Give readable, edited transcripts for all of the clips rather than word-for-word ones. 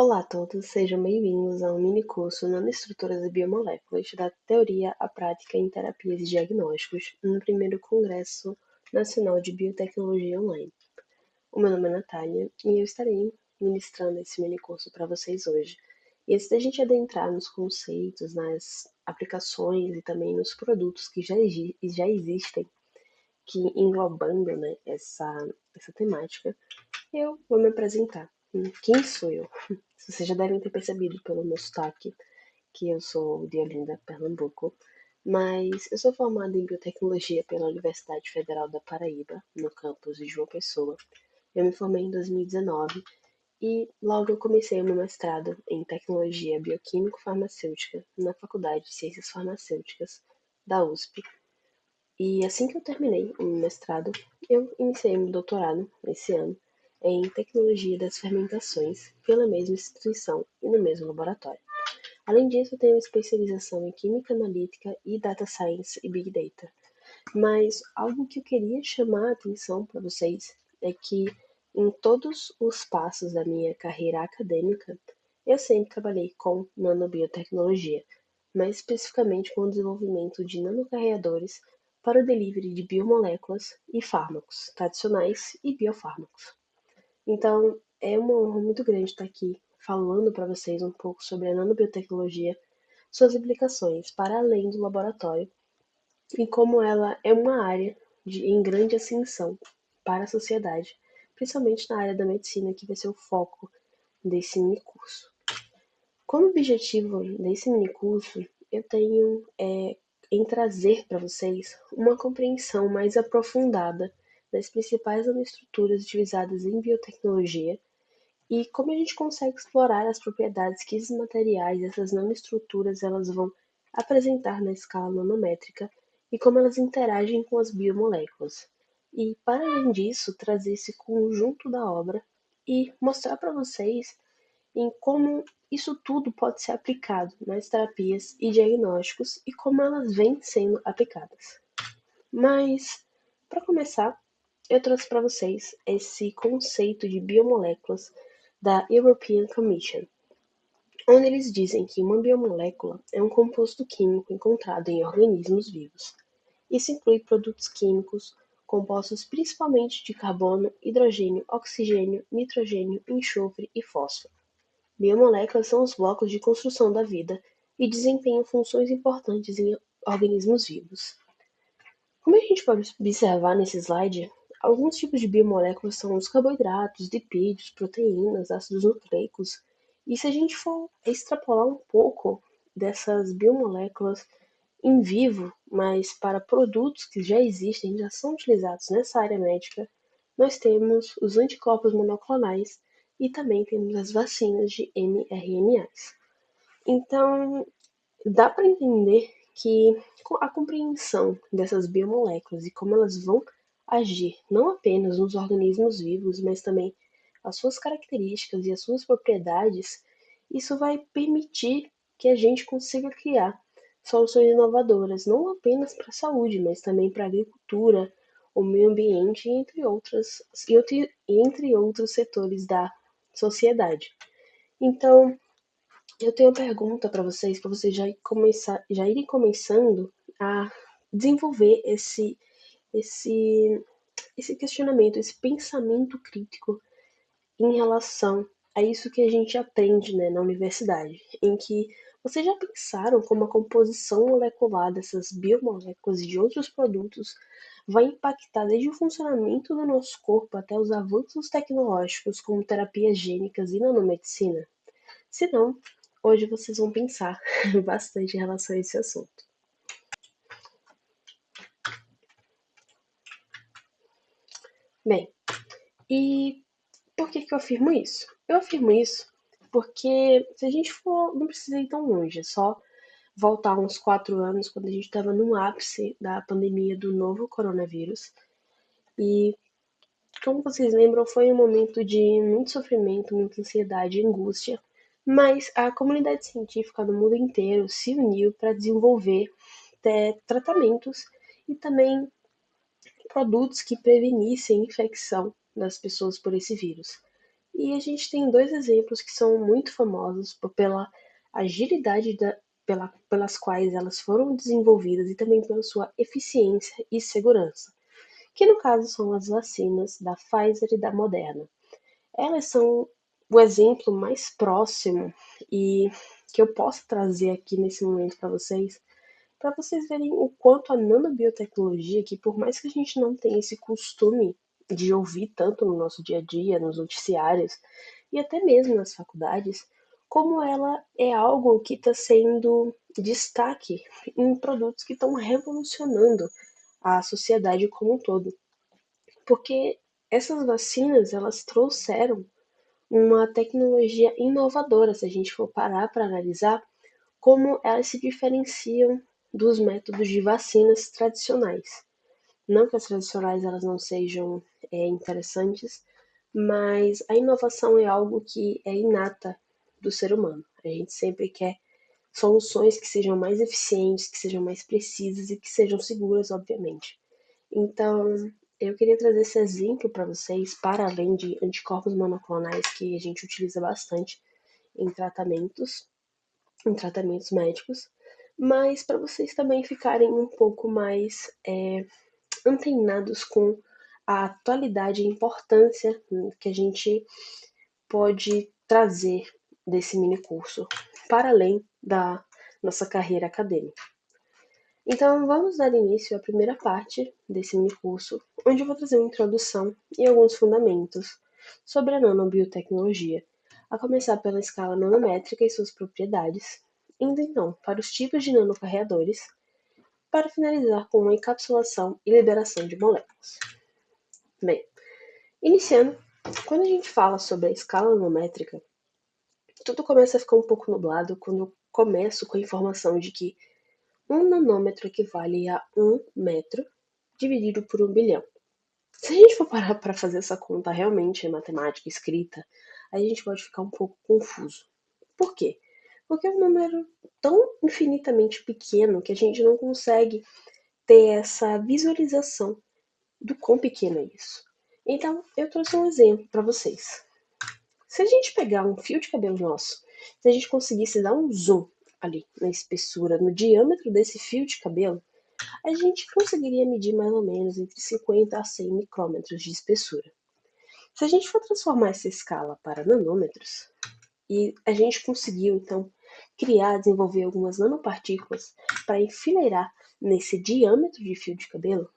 Olá a todos, sejam bem-vindos a um mini curso Nanoestruturas e Biomoléculas da Teoria à Prática em Terapias e Diagnósticos no primeiro Congresso Nacional de Biotecnologia Online. O meu nome é Natália e eu estarei ministrando esse mini curso para vocês hoje. E antes da gente adentrar nos conceitos, nas aplicações e também nos produtos que já existem, que englobando, né, essa temática, eu vou me apresentar. Quem sou eu? Vocês já devem ter percebido pelo meu sotaque que eu sou de Olinda, Pernambuco, mas eu sou formada em biotecnologia pela Universidade Federal da Paraíba, no campus de João Pessoa. Eu me formei em 2019 e logo eu comecei o meu mestrado em tecnologia bioquímico-farmacêutica na Faculdade de Ciências Farmacêuticas da USP. E assim que eu terminei o mestrado, eu iniciei meu doutorado esse ano em tecnologia das fermentações pela mesma instituição e no mesmo laboratório. Além disso, eu tenho especialização em química analítica e data science e big data. Mas algo que eu queria chamar a atenção para vocês é que em todos os passos da minha carreira acadêmica, eu sempre trabalhei com nanobiotecnologia, mais especificamente com o desenvolvimento de nanocarreadores para o delivery de biomoléculas e fármacos tradicionais e biofármacos. Então, é uma honra muito grande estar aqui falando para vocês um pouco sobre a nanobiotecnologia, suas aplicações para além do laboratório e como ela é uma área em grande ascensão para a sociedade, principalmente na área da medicina, que vai ser o foco desse mini curso. Como objetivo desse mini curso, eu tenho em trazer para vocês uma compreensão mais aprofundada das principais nanoestruturas utilizadas em biotecnologia e como a gente consegue explorar as propriedades que esses materiais, essas nanoestruturas, elas vão apresentar na escala nanométrica e como elas interagem com as biomoléculas. E, para além disso, trazer esse conjunto da obra e mostrar para vocês em como isso tudo pode ser aplicado nas terapias e diagnósticos e como elas vêm sendo aplicadas. Mas, para começar, eu trouxe para vocês esse conceito de biomoléculas da European Commission, onde eles dizem que uma biomolécula é um composto químico encontrado em organismos vivos. Isso inclui produtos químicos compostos principalmente de carbono, hidrogênio, oxigênio, nitrogênio, enxofre e fósforo. Biomoléculas são os blocos de construção da vida e desempenham funções importantes em organismos vivos. Como a gente pode observar nesse slide, alguns tipos de biomoléculas são os carboidratos, lipídios, proteínas, ácidos nucleicos. E se a gente for extrapolar um pouco dessas biomoléculas em vivo, mas para produtos que já existem, já são utilizados nessa área médica, nós temos os anticorpos monoclonais e também temos as vacinas de mRNAs. Então, dá para entender que a compreensão dessas biomoléculas e como elas vão agir não apenas nos organismos vivos, mas também as suas características e as suas propriedades, isso vai permitir que a gente consiga criar soluções inovadoras, não apenas para a saúde, mas também para a agricultura, o meio ambiente, entre outros setores da sociedade. Então, eu tenho uma pergunta para vocês já irem começando a desenvolver esse, esse questionamento, esse pensamento crítico em relação a isso que a gente aprende, né, na universidade, em que vocês já pensaram como a composição molecular dessas biomoléculas e de outros produtos vai impactar desde o funcionamento do nosso corpo até os avanços tecnológicos como terapias gênicas e nanomedicina? Se não, hoje vocês vão pensar bastante em relação a esse assunto. Bem, e por que eu afirmo isso? Eu afirmo isso porque se a gente for, não precisa ir tão longe, é só voltar uns 4 anos, quando a gente estava no ápice da pandemia do novo coronavírus. E, como vocês lembram, foi um momento de muito sofrimento, muita ansiedade e angústia, mas a comunidade científica do mundo inteiro se uniu para desenvolver tratamentos e também produtos que prevenissem a infecção das pessoas por esse vírus. E a gente tem dois exemplos que são muito famosos pela agilidade pelas quais elas foram desenvolvidas e também pela sua eficiência e segurança, que no caso são as vacinas da Pfizer e da Moderna. Elas são o exemplo mais próximo e que eu posso trazer aqui nesse momento para vocês verem o quanto a nanobiotecnologia, que por mais que a gente não tenha esse costume de ouvir tanto no nosso dia a dia, nos noticiários e até mesmo nas faculdades, como ela é algo que está sendo destaque em produtos que estão revolucionando a sociedade como um todo. Porque essas vacinas, elas trouxeram uma tecnologia inovadora, se a gente for parar para analisar como elas se diferenciam dos métodos de vacinas tradicionais. Não que as tradicionais elas não sejam interessantes, mas a inovação é algo que é inata do ser humano. A gente sempre quer soluções que sejam mais eficientes, que sejam mais precisas e que sejam seguras, obviamente. Então, eu queria trazer esse exemplo para vocês, para além de anticorpos monoclonais que a gente utiliza bastante em tratamentos, em tratamentos médicos, mas para vocês também ficarem um pouco mais antenados com a atualidade e importância que a gente pode trazer desse mini curso para além da nossa carreira acadêmica. Então, vamos dar início à primeira parte desse mini curso, onde eu vou trazer uma introdução e alguns fundamentos sobre a nanobiotecnologia, a começar pela escala nanométrica e suas propriedades, indo então para os tipos de nanocarreadores, para finalizar com uma encapsulação e liberação de moléculas. Bem, iniciando, quando a gente fala sobre a escala nanométrica, tudo começa a ficar um pouco nublado quando eu começo com a informação de que 1 nanômetro equivale a 1 metro dividido por 1 bilhão. Se a gente for parar para fazer essa conta realmente em matemática escrita, a gente pode ficar um pouco confuso. Por quê? Porque é um número tão infinitamente pequeno que a gente não consegue ter essa visualização do quão pequeno é isso. Então, eu trouxe um exemplo para vocês. Se a gente pegar um fio de cabelo nosso, se a gente conseguisse dar um zoom ali na espessura, no diâmetro desse fio de cabelo, a gente conseguiria medir mais ou menos entre 50 a 100 micrômetros de espessura. Se a gente for transformar essa escala para nanômetros, e a gente conseguiu então criar, desenvolver algumas nanopartículas para enfileirar nesse diâmetro de fio de cabelo,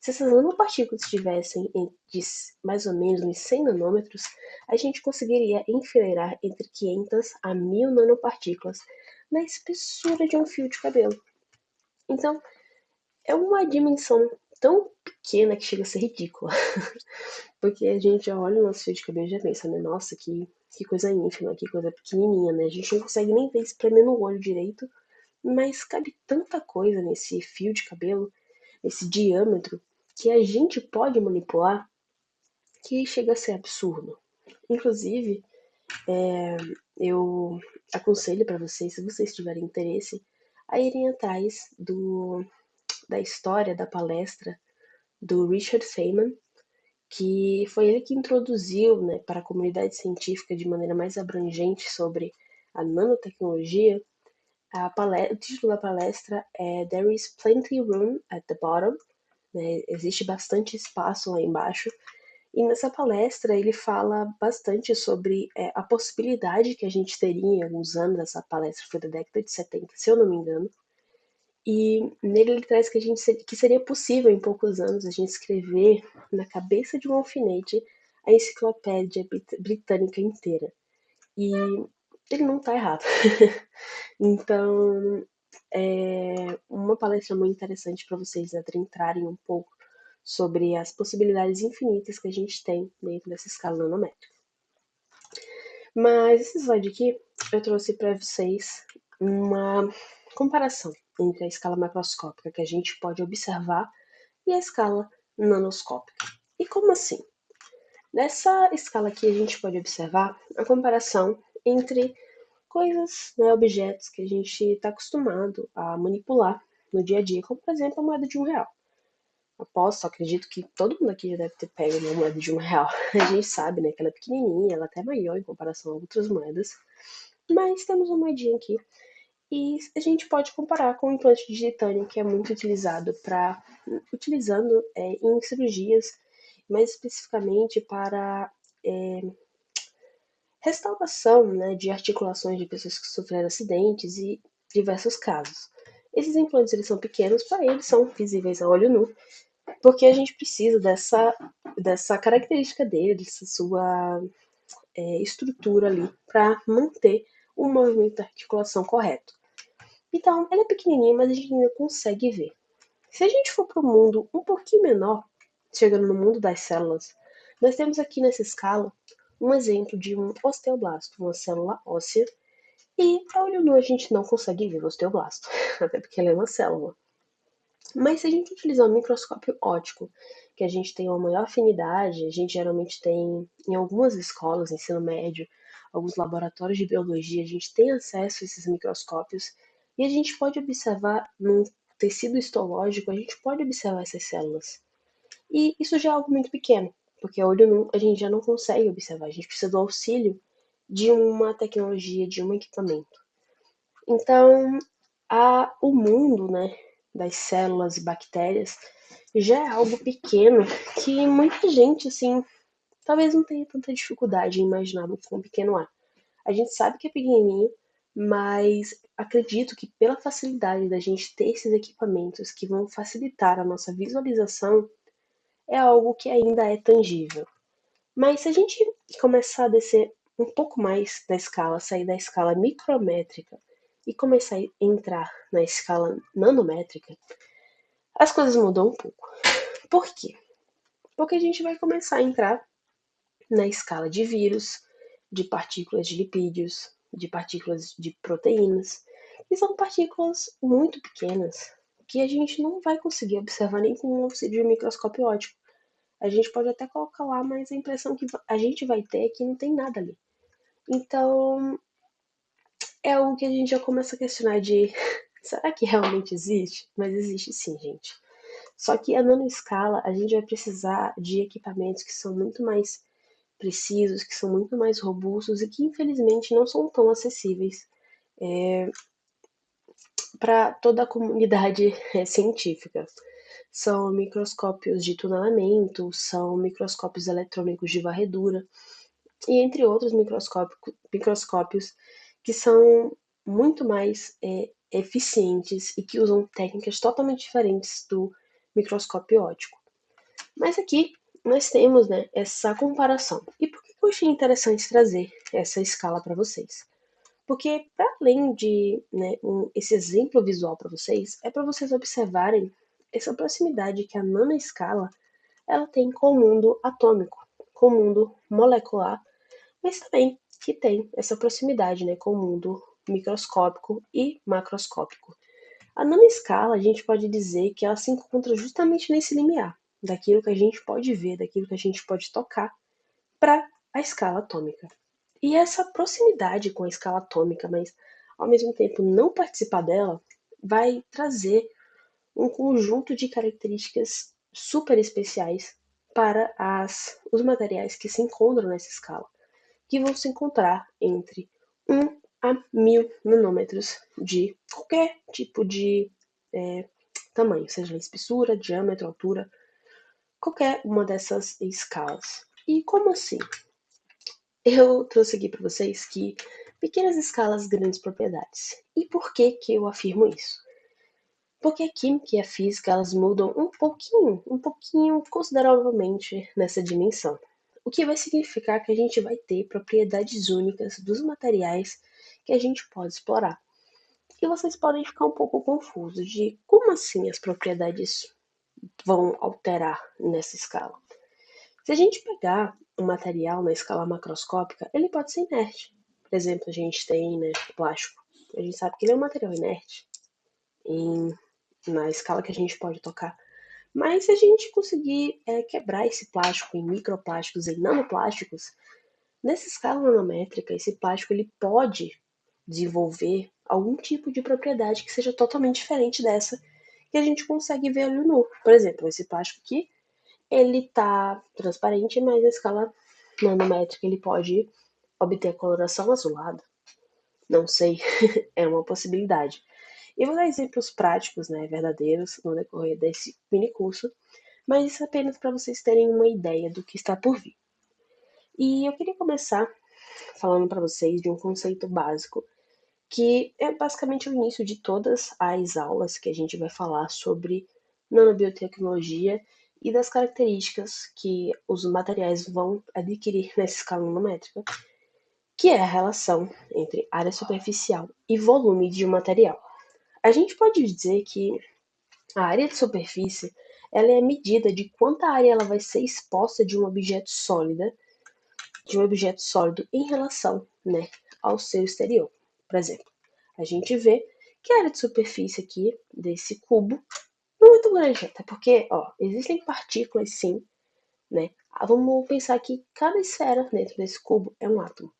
se essas nanopartículas estivessem de mais ou menos em 100 nanômetros, a gente conseguiria enfileirar entre 500 a 1000 nanopartículas na espessura de um fio de cabelo. Então, é uma dimensão tão pequena que chega a ser ridícula. Porque a gente já olha o nosso fio de cabelo e já pensa, né? Nossa, que coisa ínfima, que coisa pequenininha, né? A gente não consegue nem ver espremendo o olho direito, mas cabe tanta coisa nesse fio de cabelo, esse diâmetro, que a gente pode manipular, que chega a ser absurdo. Inclusive, eu aconselho para vocês, se vocês tiverem interesse, a irem atrás da história da palestra do Richard Feynman, que foi ele que introduziu, né, para a comunidade científica de maneira mais abrangente sobre a nanotecnologia. O título da palestra é There is Plenty Room at the Bottom, né, existe bastante espaço lá embaixo. E nessa palestra ele fala bastante sobre a possibilidade que a gente teria em alguns anos, essa palestra foi da década de 70, se eu não me engano, e nele ele traz que seria possível em poucos anos a gente escrever na cabeça de um alfinete a enciclopédia britânica inteira. E ele não está errado. Então, é uma palestra muito interessante para vocês adentrarem um pouco sobre as possibilidades infinitas que a gente tem dentro dessa escala nanométrica. Mas esse slide aqui eu trouxe para vocês uma comparação entre a escala macroscópica que a gente pode observar e a escala nanoscópica. E como assim? Nessa escala aqui a gente pode observar a comparação entre coisas, né, objetos que a gente está acostumado a manipular no dia a dia, como por exemplo a moeda de R$1. Aposto, acredito que todo mundo aqui já deve ter pego uma moeda de R$ 1. A gente sabe, né, que ela é pequenininha, ela é até maior em comparação a outras moedas. Mas temos uma moedinha aqui. E a gente pode comparar com o implante de titânio, que é muito utilizado em cirurgias, mais especificamente para restauração, né, de articulações de pessoas que sofreram acidentes e diversos casos. Esses implantes eles são pequenos, porém eles são visíveis a olho nu, porque a gente precisa dessa característica dele, dessa sua estrutura ali, para manter o movimento da articulação correto. Então, ele é pequenininho, mas a gente ainda consegue ver. Se a gente for para o mundo um pouquinho menor, chegando no mundo das células, nós temos aqui nessa escala um exemplo de um osteoblasto, uma célula óssea, e a olho nu a gente não consegue ver o osteoblasto, até porque ele é uma célula. Mas se a gente utilizar um microscópio óptico, que a gente tem uma maior afinidade, a gente geralmente tem em algumas escolas, ensino médio, alguns laboratórios de biologia, a gente tem acesso a esses microscópios e a gente pode observar no tecido histológico, a gente pode observar essas células. E isso já é algo muito pequeno, porque a olho nu a gente já não consegue observar, a gente precisa do auxílio de uma tecnologia, de um equipamento. Então, o mundo, né, das células e bactérias já é algo pequeno que muita gente, assim, talvez não tenha tanta dificuldade em imaginar o quão pequeno é. A gente sabe que é pequenininho, mas acredito que pela facilidade da gente ter esses equipamentos que vão facilitar a nossa visualização, é algo que ainda é tangível. Mas se a gente começar a descer um pouco mais da escala, sair da escala micrométrica e começar a entrar na escala nanométrica, as coisas mudam um pouco. Por quê? Porque a gente vai começar a entrar na escala de vírus, de partículas de lipídios, de partículas de proteínas, que são partículas muito pequenas que a gente não vai conseguir observar nem com o auxílio de um microscópio óptico. A gente pode até colocar lá, mas a impressão que a gente vai ter é que não tem nada ali. Então, é algo que a gente já começa a questionar de será que realmente existe? Mas existe sim, gente. Só que a nanoescala, a gente vai precisar de equipamentos que são muito mais precisos, que são muito mais robustos e que infelizmente não são tão acessíveis para toda a comunidade científica. São microscópios de tunelamento, são microscópios eletrônicos de varredura, e entre outros microscópios que são muito mais eficientes e que usam técnicas totalmente diferentes do microscópio óptico. Mas aqui nós temos, né, essa comparação. E por que eu achei interessante trazer essa escala para vocês? Porque, para além de esse exemplo visual para vocês, é para vocês observarem essa proximidade que a nanoescala ela tem com o mundo atômico, com o mundo molecular, mas também que tem essa proximidade, né, com o mundo microscópico e macroscópico. A nanoescala, a gente pode dizer que ela se encontra justamente nesse limiar, daquilo que a gente pode ver, daquilo que a gente pode tocar, para a escala atômica. E essa proximidade com a escala atômica, mas ao mesmo tempo não participar dela, vai trazer um conjunto de características super especiais para os materiais que se encontram nessa escala, que vão se encontrar entre 1 a 1000 nanômetros de qualquer tipo de tamanho, seja espessura, diâmetro, altura, qualquer uma dessas escalas. E como assim? Eu trouxe aqui para vocês que pequenas escalas, grandes propriedades. E por que que eu afirmo isso? Porque a química e a física elas mudam um pouquinho consideravelmente nessa dimensão. O que vai significar que a gente vai ter propriedades únicas dos materiais que a gente pode explorar. E vocês podem ficar um pouco confusos de como assim as propriedades vão alterar nessa escala. Se a gente pegar um material na escala macroscópica, ele pode ser inerte. Por exemplo, a gente tem, né, plástico. A gente sabe que ele é um material inerte na escala que a gente pode tocar. Mas se a gente conseguir quebrar esse plástico em microplásticos, em nanoplásticos, nessa escala nanométrica, esse plástico ele pode desenvolver algum tipo de propriedade que seja totalmente diferente dessa que a gente consegue ver olho nu. Por exemplo, esse plástico aqui, ele tá transparente, mas na escala nanométrica ele pode obter a coloração azulada. Não sei, é uma possibilidade. E vou dar exemplos práticos, né, verdadeiros, no decorrer desse mini curso, mas isso é apenas para vocês terem uma ideia do que está por vir. E eu queria começar falando para vocês de um conceito básico, que é basicamente o início de todas as aulas que a gente vai falar sobre nanobiotecnologia e das características que os materiais vão adquirir nessa escala nanométrica, que é a relação entre área superficial e volume de um material. A gente pode dizer que a área de superfície ela é a medida de quanta área ela vai ser exposta de um objeto sólido em relação, né, ao seu exterior. Por exemplo, a gente vê que a área de superfície aqui desse cubo não é muito grande, até porque, ó, existem partículas sim, né? Vamos pensar que cada esfera dentro desse cubo é um átomo.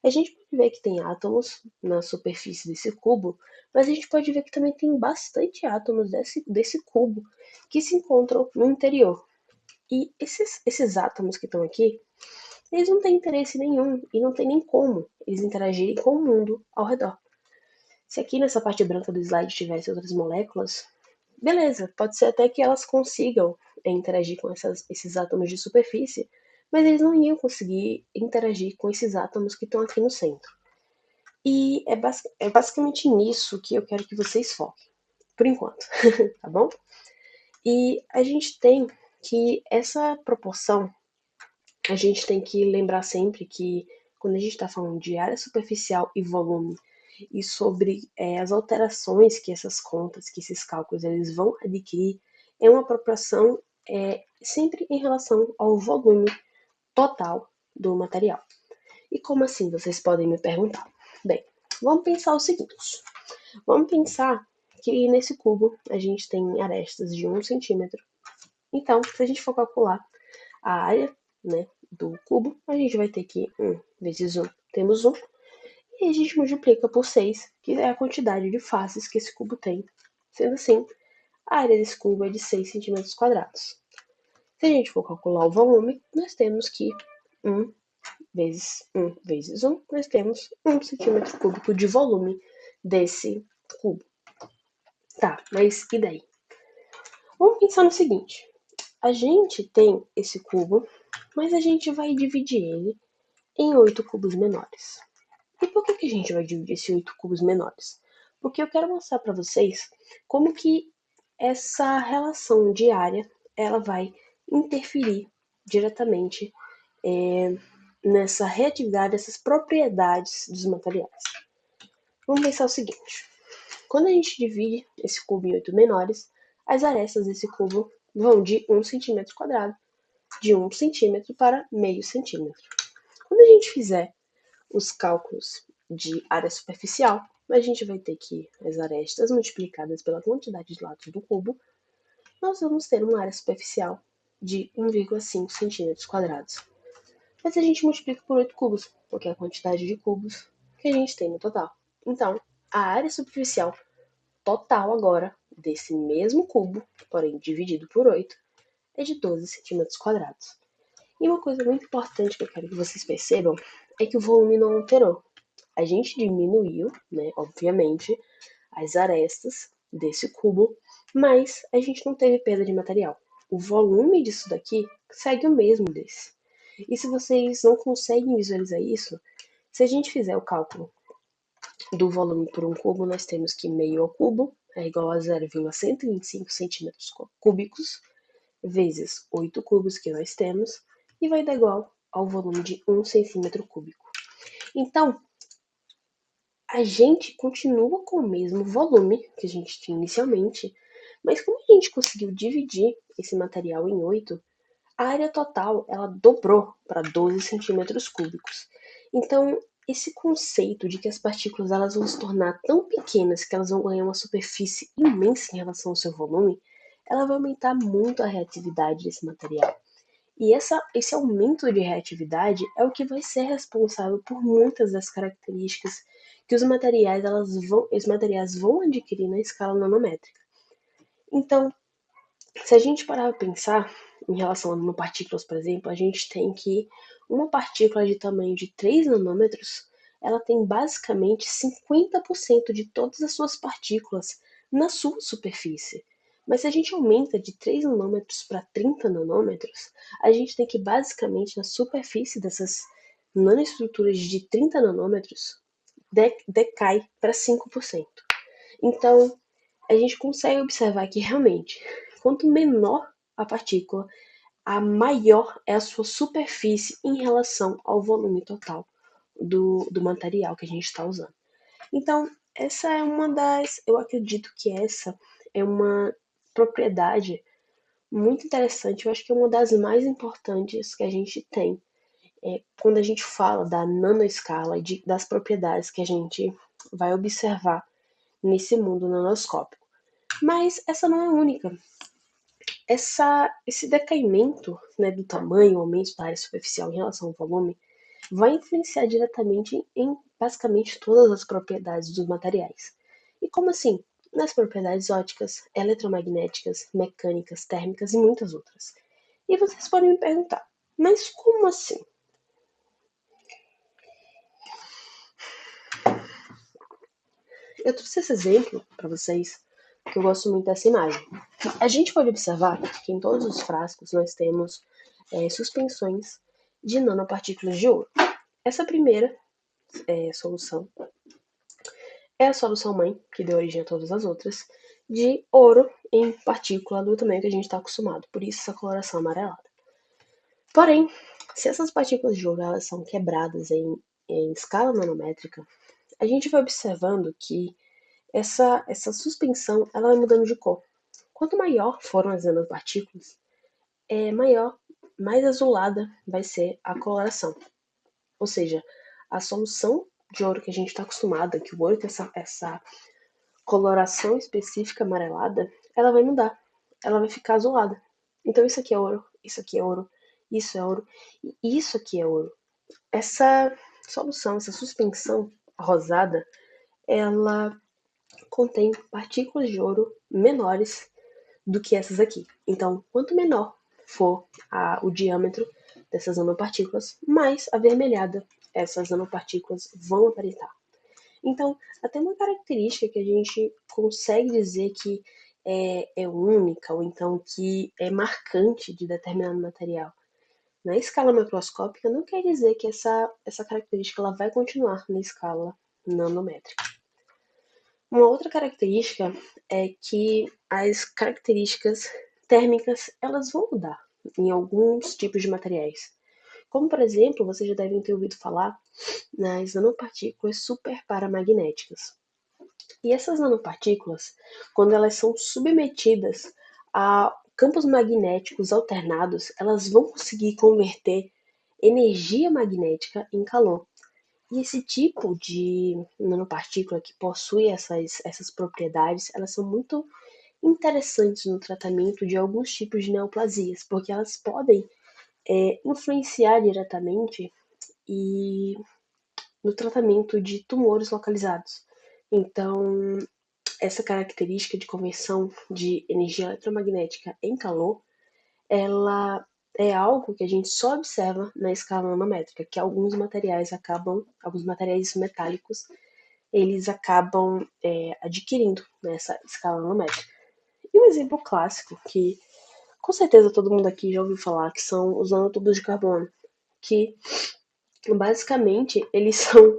A gente pode ver que tem átomos na superfície desse cubo, mas a gente pode ver que também tem bastante átomos desse cubo que se encontram no interior. E esses átomos que estão aqui, eles não têm interesse nenhum e não tem nem como eles interagirem com o mundo ao redor. Se aqui nessa parte branca do slide tivesse outras moléculas, beleza, pode ser até que elas consigam interagir com esses átomos de superfície, mas eles não iam conseguir interagir com esses átomos que estão aqui no centro. E é basicamente nisso que eu quero que vocês foquem, por enquanto, tá bom? E a gente tem que essa proporção, a gente tem que lembrar sempre que quando a gente está falando de área superficial e volume, e sobre as alterações que essas contas, que esses cálculos eles vão adquirir, é uma proporção sempre em relação ao volume total do material. E como assim, vocês podem me perguntar? Bem, vamos pensar o seguinte. Vamos pensar que nesse cubo a gente tem arestas de 1 centímetro. Então, se a gente for calcular a área, né, do cubo, a gente vai ter que 1 vezes 1, temos 1, e a gente multiplica por 6, que é a quantidade de faces que esse cubo tem. Sendo assim, a área desse cubo é de 6 centímetros quadrados. Se a gente for calcular o volume, nós temos que 1 vezes 1, nós temos 1 centímetro cúbico de volume desse cubo. Tá, mas e daí? Vamos pensar no seguinte: a gente tem esse cubo, mas a gente vai dividir ele em 8 cubos menores. E por que a gente vai dividir esses 8 cubos menores? Porque eu quero mostrar para vocês como que essa relação de área ela vai interferir diretamente nessa reatividade, essas propriedades dos materiais. Vamos pensar o seguinte: quando a gente divide esse cubo em 8 menores, as arestas desse cubo vão de 1 centímetro quadrado, de 1 centímetro para meio centímetro. Quando a gente fizer os cálculos de área superficial, a gente vai ter que as arestas multiplicadas pela quantidade de lados do cubo, nós vamos ter uma área superficial de 1,5 centímetros quadrados. Mas a gente multiplica por 8 cubos, porque é a quantidade de cubos que a gente tem no total. Então, a área superficial total agora desse mesmo cubo, porém dividido por 8, é de 12 centímetros quadrados. E uma coisa muito importante que eu quero que vocês percebam é que o volume não alterou. A gente diminuiu, né, obviamente, as arestas desse cubo, mas a gente não teve perda de material. O volume disso daqui segue o mesmo desse. E se vocês não conseguem visualizar isso, se a gente fizer o cálculo do volume por um cubo, nós temos que meio ao cubo é igual a 0,125 centímetros cúbicos vezes 8 cubos que nós temos, e vai dar igual ao volume de 1 centímetro cúbico. Então, a gente continua com o mesmo volume que a gente tinha inicialmente, mas como a gente conseguiu dividir esse material em 8, a área total ela dobrou para 12 centímetros cúbicos. Então, esse conceito de que as partículas elas vão se tornar tão pequenas que elas vão ganhar uma superfície imensa em relação ao seu volume, ela vai aumentar muito a reatividade desse material. E esse aumento de reatividade é o que vai ser responsável por muitas das características que os materiais vão adquirir na escala nanométrica. Então, se a gente parar para pensar em relação a nanopartículas, por exemplo, a gente tem que uma partícula de tamanho de 3 nanômetros, ela tem basicamente 50% de todas as suas partículas na sua superfície. Mas se a gente aumenta de 3 nanômetros para 30 nanômetros, a gente tem que basicamente na superfície dessas nanoestruturas de 30 nanômetros decai para 5%. Então, a gente consegue observar que realmente, quanto menor a partícula, a maior é a sua superfície em relação ao volume total do material que a gente está usando. Então, essa é uma das. Eu acredito que essa é uma propriedade muito interessante. Eu acho que é uma das mais importantes que a gente tem quando a gente fala da nanoescala e das propriedades que a gente vai observar nesse mundo nanoscópico. Mas essa não é a única. Esse decaimento, né, do tamanho, o aumento da área superficial em relação ao volume, vai influenciar diretamente em basicamente todas as propriedades dos materiais. E como assim? Nas propriedades ópticas, eletromagnéticas, mecânicas, térmicas e muitas outras. E vocês podem me perguntar, mas como assim? Eu trouxe esse exemplo para vocês porque eu gosto muito dessa imagem. A gente pode observar que em todos os frascos nós temos suspensões de nanopartículas de ouro. Essa primeira solução é a solução mãe, que deu origem a todas as outras, de ouro em partícula do tamanho que a gente está acostumado, por isso essa coloração amarelada. Porém, se essas partículas de ouro elas são quebradas em escala nanométrica, a gente vai observando que essa suspensão ela vai mudando de cor. Quanto maior foram as nanopartículas, maior, mais azulada vai ser a coloração. Ou seja, a solução de ouro que a gente está acostumada, que o ouro tem essa coloração específica amarelada, ela vai mudar. Ela vai ficar azulada. Então isso aqui é ouro, isso aqui é ouro, isso é ouro e isso aqui é ouro. Essa solução, essa suspensão rosada, ela contém partículas de ouro menores do que essas aqui. Então, quanto menor for o diâmetro dessas nanopartículas, mais avermelhada essas nanopartículas vão aparentar. Então, até uma característica que a gente consegue dizer que é única, ou então que é marcante de determinado material. Na escala macroscópica, não quer dizer que essa característica ela vai continuar na escala nanométrica. Uma outra característica é que as características térmicas elas vão mudar em alguns tipos de materiais. Como, por exemplo, vocês já devem ter ouvido falar nas nanopartículas superparamagnéticas. E essas nanopartículas, quando elas são submetidas a campos magnéticos alternados, elas vão conseguir converter energia magnética em calor. E esse tipo de nanopartícula que possui essas propriedades, elas são muito interessantes no tratamento de alguns tipos de neoplasias, porque elas podem influenciar diretamente e no tratamento de tumores localizados. Então, essa característica de conversão de energia eletromagnética em calor, ela é algo que a gente só observa na escala nanométrica, que alguns materiais metálicos, eles acabam adquirindo nessa escala nanométrica. E um exemplo clássico que com certeza todo mundo aqui já ouviu falar, que são os nanotubos de carbono, que basicamente eles são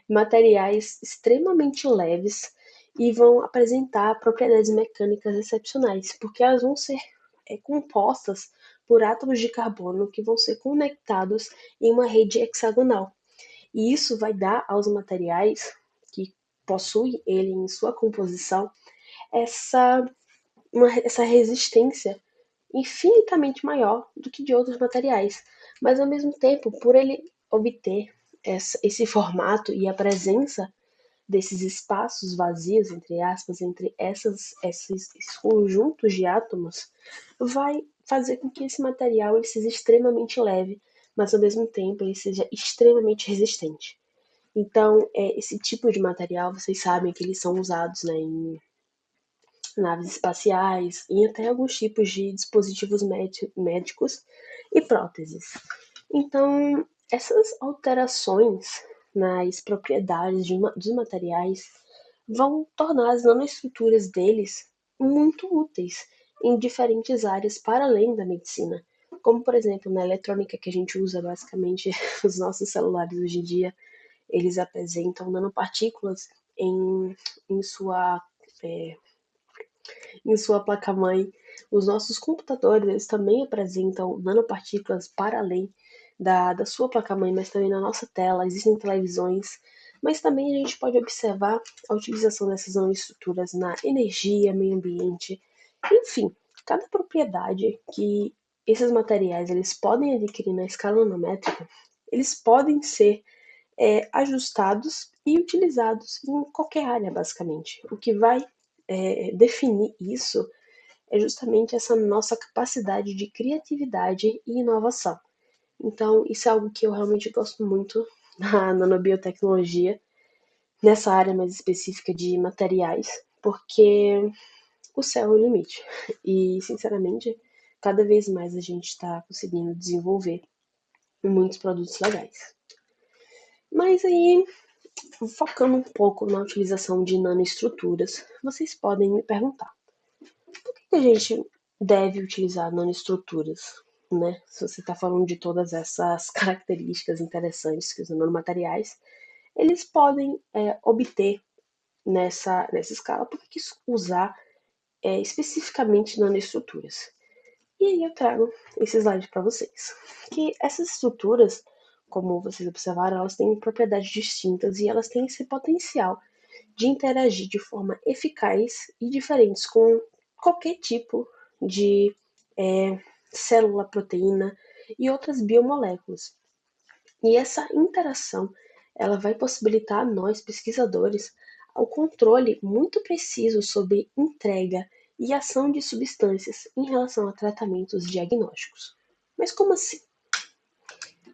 materiais extremamente leves e vão apresentar propriedades mecânicas excepcionais, porque elas vão ser compostas por átomos de carbono que vão ser conectados em uma rede hexagonal. E isso vai dar aos materiais que possuem ele em sua composição essa, essa resistência infinitamente maior do que de outros materiais. Mas ao mesmo tempo, por ele obter esse formato e a presença desses espaços vazios, entre aspas, entre esses conjuntos de átomos, vai fazer com que esse material ele seja extremamente leve, mas ao mesmo tempo ele seja extremamente resistente. Então, esse tipo de material, vocês sabem que eles são usados, né, naves espaciais e até alguns tipos de dispositivos médicos e próteses. Então, essas alterações nas propriedades dos materiais vão tornar as nanoestruturas deles muito úteis em diferentes áreas para além da medicina. Como, por exemplo, na eletrônica que a gente usa basicamente os nossos celulares hoje em dia, eles apresentam nanopartículas em sua é, em sua placa-mãe. Os nossos computadores eles também apresentam nanopartículas para além da sua placa-mãe, mas também na nossa tela. Existem televisões, mas também a gente pode observar a utilização dessas nanoestruturas na energia, meio ambiente, enfim, cada propriedade que esses materiais eles podem adquirir na escala nanométrica, eles podem ser ajustados e utilizados em qualquer área, basicamente. O que vai definir isso é justamente essa nossa capacidade de criatividade e inovação. Então, isso é algo que eu realmente gosto muito na nanobiotecnologia, nessa área mais específica de materiais, porque o céu é o limite. E, sinceramente, cada vez mais a gente está conseguindo desenvolver muitos produtos legais. Mas aí, focando um pouco na utilização de nanoestruturas, vocês podem me perguntar: por que a gente deve utilizar nanoestruturas, né? Se você está falando de todas essas características interessantes que os nanomateriais eles podem obter nessa escala, por que usar especificamente nanoestruturas? E aí eu trago esse slide para vocês. Que essas estruturas, como vocês observaram, elas têm propriedades distintas e elas têm esse potencial de interagir de forma eficaz e diferentes com qualquer tipo de célula, proteína e outras biomoléculas. E essa interação ela vai possibilitar a nós, pesquisadores, o controle muito preciso sobre entrega e ação de substâncias em relação a tratamentos diagnósticos. Mas como assim?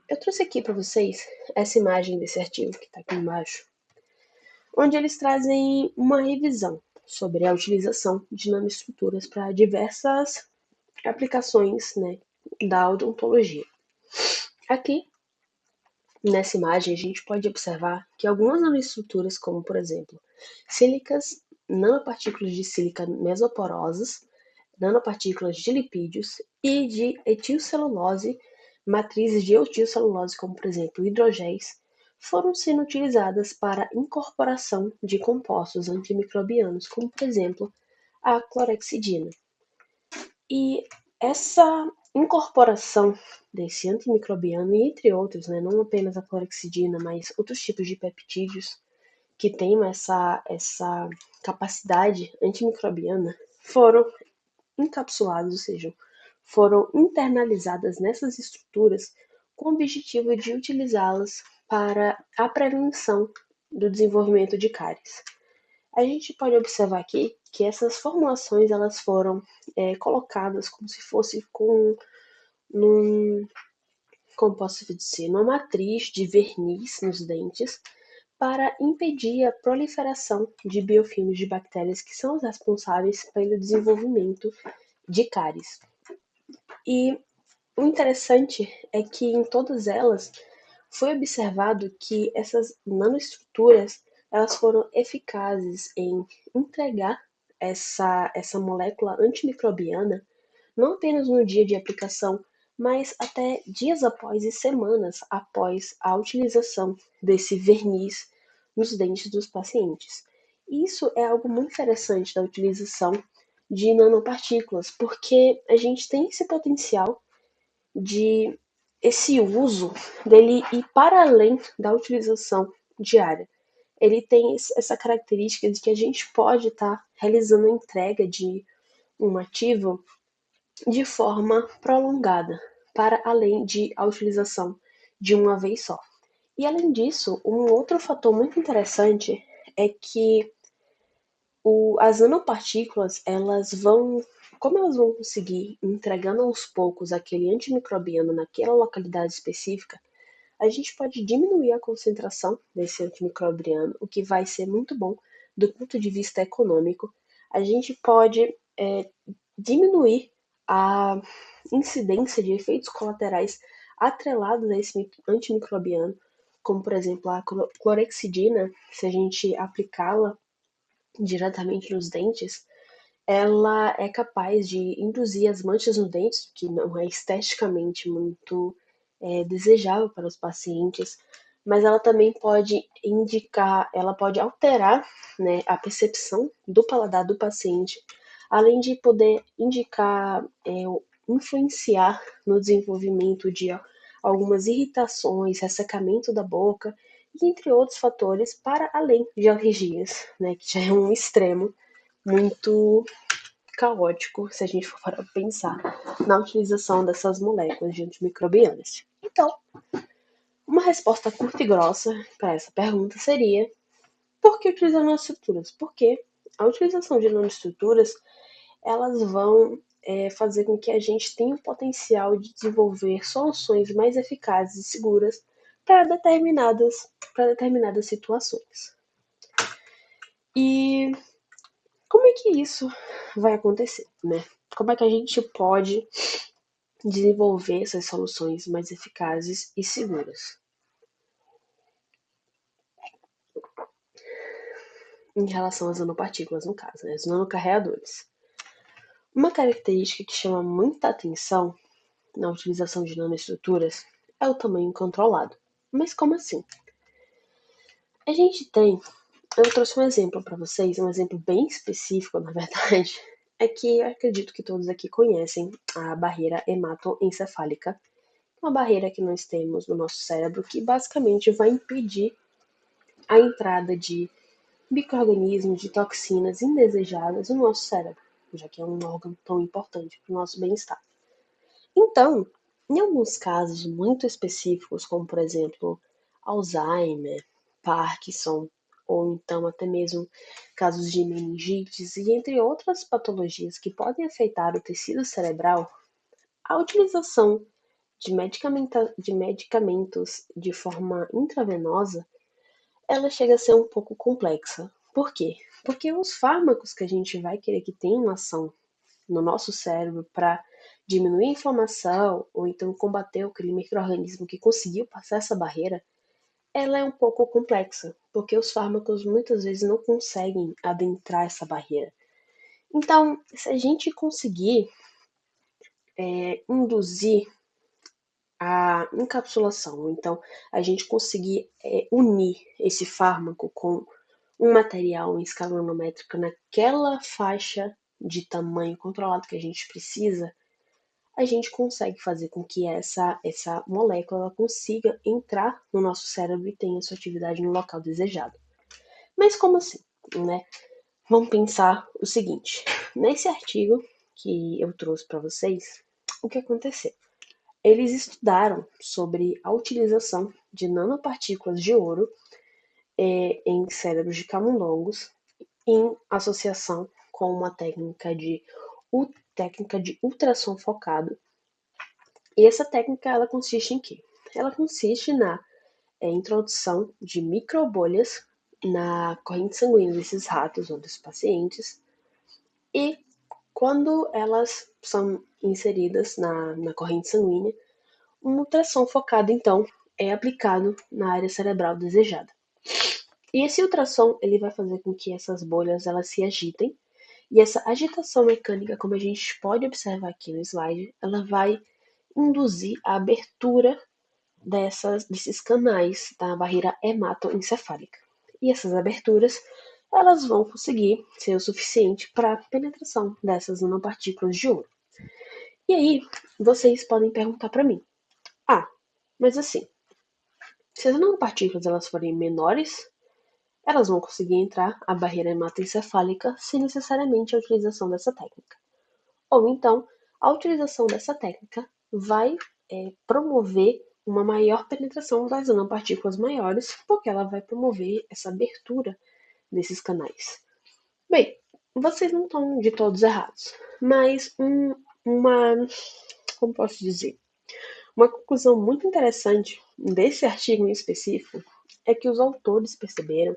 Eu trouxe aqui para vocês essa imagem desse artigo que está aqui embaixo, onde eles trazem uma revisão sobre a utilização de nanoestruturas para diversas aplicações, né, da odontologia. Aqui, nessa imagem, a gente pode observar que algumas nanoestruturas, como por exemplo, sílicas, nanopartículas de sílica mesoporosas, nanopartículas de lipídios e de etilcelulose, matrizes de etilcelulose, como por exemplo hidrogéis, foram sendo utilizadas para incorporação de compostos antimicrobianos, como por exemplo a clorexidina. E essa incorporação desse antimicrobiano, e entre outros, né, não apenas a clorexidina, mas outros tipos de peptídeos que têm essa capacidade antimicrobiana, foram encapsulados, ou seja, foram internalizadas nessas estruturas com o objetivo de utilizá-las para a prevenção do desenvolvimento de cáries. A gente pode observar aqui que essas formulações elas foram colocadas como se fosse num, como posso dizer, numa matriz de verniz nos dentes para impedir a proliferação de biofilmes de bactérias que são os responsáveis pelo desenvolvimento de cáries. E o interessante é que em todas elas foi observado que essas nanoestruturas elas foram eficazes em entregar essa molécula antimicrobiana não apenas no dia de aplicação, mas até dias após e semanas após a utilização desse verniz nos dentes dos pacientes. Isso é algo muito interessante da utilização de nanopartículas, porque a gente tem esse potencial de esse uso dele ir para além da utilização diária. Ele tem essa característica de que a gente pode estar realizando a entrega de um ativo de forma prolongada, para além de a utilização de uma vez só. E além disso, um outro fator muito interessante é que as nanopartículas, como elas vão conseguir entregando aos poucos aquele antimicrobiano naquela localidade específica, a gente pode diminuir a concentração desse antimicrobiano, o que vai ser muito bom do ponto de vista econômico, a gente pode diminuir a incidência de efeitos colaterais atrelados a esse antimicrobiano, como por exemplo a clorexidina, se a gente aplicá-la diretamente nos dentes, ela é capaz de induzir as manchas no dente, que não é esteticamente muito desejável para os pacientes, mas ela também pode indicar, ela pode alterar, né, a percepção do paladar do paciente, além de poder indicar, influenciar no desenvolvimento de algumas irritações, ressecamento da boca, e entre outros fatores, para além de alergias, né, que já é um extremo muito caótico se a gente for para pensar na utilização dessas moléculas de antimicrobianas. Então, uma resposta curta e grossa para essa pergunta seria: por que utilizar nanoestruturas? Porque a utilização de nanoestruturas elas vão fazer com que a gente tenha o potencial de desenvolver soluções mais eficazes e seguras para determinadas situações. E como é que isso vai acontecer, né? Como é que a gente pode desenvolver essas soluções mais eficazes e seguras? Em relação às nanopartículas, no caso, né? Os nanocarreadores. Uma característica que chama muita atenção na utilização de nanoestruturas é o tamanho controlado. Mas como assim? A gente tem, eu trouxe um exemplo para vocês, um exemplo bem específico, na verdade, é que eu acredito que todos aqui conhecem a barreira hematoencefálica, uma barreira que nós temos no nosso cérebro que basicamente vai impedir a entrada de micro-organismos, de toxinas indesejadas no nosso cérebro, já que é um órgão tão importante para o nosso bem-estar. Então, em alguns casos muito específicos, como por exemplo Alzheimer, Parkinson, ou então até mesmo casos de meningites e entre outras patologias que podem afetar o tecido cerebral, a utilização de medicamentos de forma intravenosa, ela chega a ser um pouco complexa. Por quê? Porque os fármacos que a gente vai querer que tenham ação no nosso cérebro para diminuir a inflamação ou então combater aquele micro-organismo que conseguiu passar essa barreira, ela é um pouco complexa, porque os fármacos muitas vezes não conseguem adentrar essa barreira. Então, se a gente conseguir induzir a encapsulação, ou então a gente conseguir unir esse fármaco com um material em escala nanométrica naquela faixa de tamanho controlado que a gente precisa, a gente consegue fazer com que essa molécula consiga entrar no nosso cérebro e tenha sua atividade no local desejado. Mas como assim, né? Vamos pensar o seguinte: nesse artigo que eu trouxe para vocês, o que aconteceu? Eles estudaram sobre a utilização de nanopartículas de ouro em cérebros de camundongos em associação com uma técnica de ultrassom focado. E essa técnica ela consiste em quê? Ela consiste na introdução de microbolhas na corrente sanguínea desses ratos ou desses pacientes e quando elas são inseridas na corrente sanguínea, um ultrassom focado então é aplicado na área cerebral desejada. E esse ultrassom ele vai fazer com que essas bolhas elas se agitem e essa agitação mecânica, como a gente pode observar aqui no slide, ela vai induzir a abertura desses canais da barreira hematoencefálica. E essas aberturas elas vão conseguir ser o suficiente para a penetração dessas nanopartículas de ouro. E aí, vocês podem perguntar para mim: ah, mas assim, se as nanopartículas elas forem menores, elas vão conseguir entrar a barreira hematoencefálica sem necessariamente a utilização dessa técnica. Ou então, a utilização dessa técnica vai promover uma maior penetração das nanopartículas maiores, porque ela vai promover essa abertura desses canais. Bem, vocês não estão de todos errados, mas como posso dizer, uma conclusão muito interessante desse artigo em específico é que os autores perceberam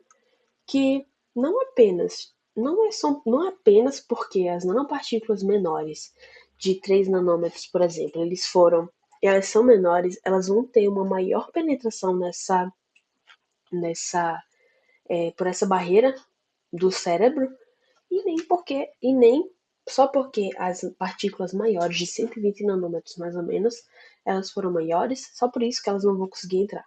que não apenas não é apenas porque as nanopartículas menores de 3 nanômetros, por exemplo, elas são menores, elas vão ter uma maior penetração nessa, por essa barreira do cérebro, e nem só porque as partículas maiores de 120 nanômetros, mais ou menos, elas foram maiores, só por isso que elas não vão conseguir entrar.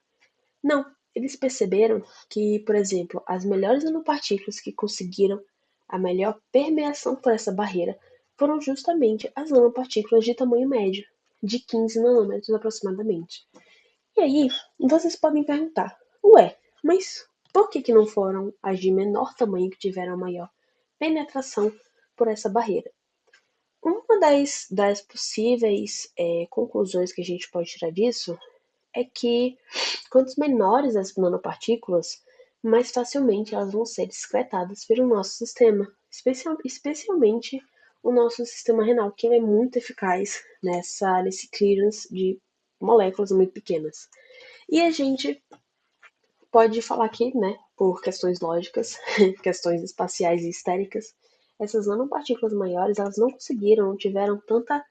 Não, eles perceberam que, por exemplo, as melhores nanopartículas que conseguiram a melhor permeação por essa barreira foram justamente as nanopartículas de tamanho médio, de 15 nanômetros aproximadamente. E aí, vocês podem perguntar, ué, mas por que não foram as de menor tamanho que tiveram a maior penetração por essa barreira? Uma das possíveis conclusões que a gente pode tirar disso é que quanto menores as nanopartículas, mais facilmente elas vão ser excretadas pelo nosso sistema, especialmente o nosso sistema renal, que ele é muito eficaz nesse clearance de moléculas muito pequenas. E a gente pode falar que, né, por questões lógicas, questões espaciais e histéricas, essas nanopartículas maiores, elas não conseguiram, não tiveram tanta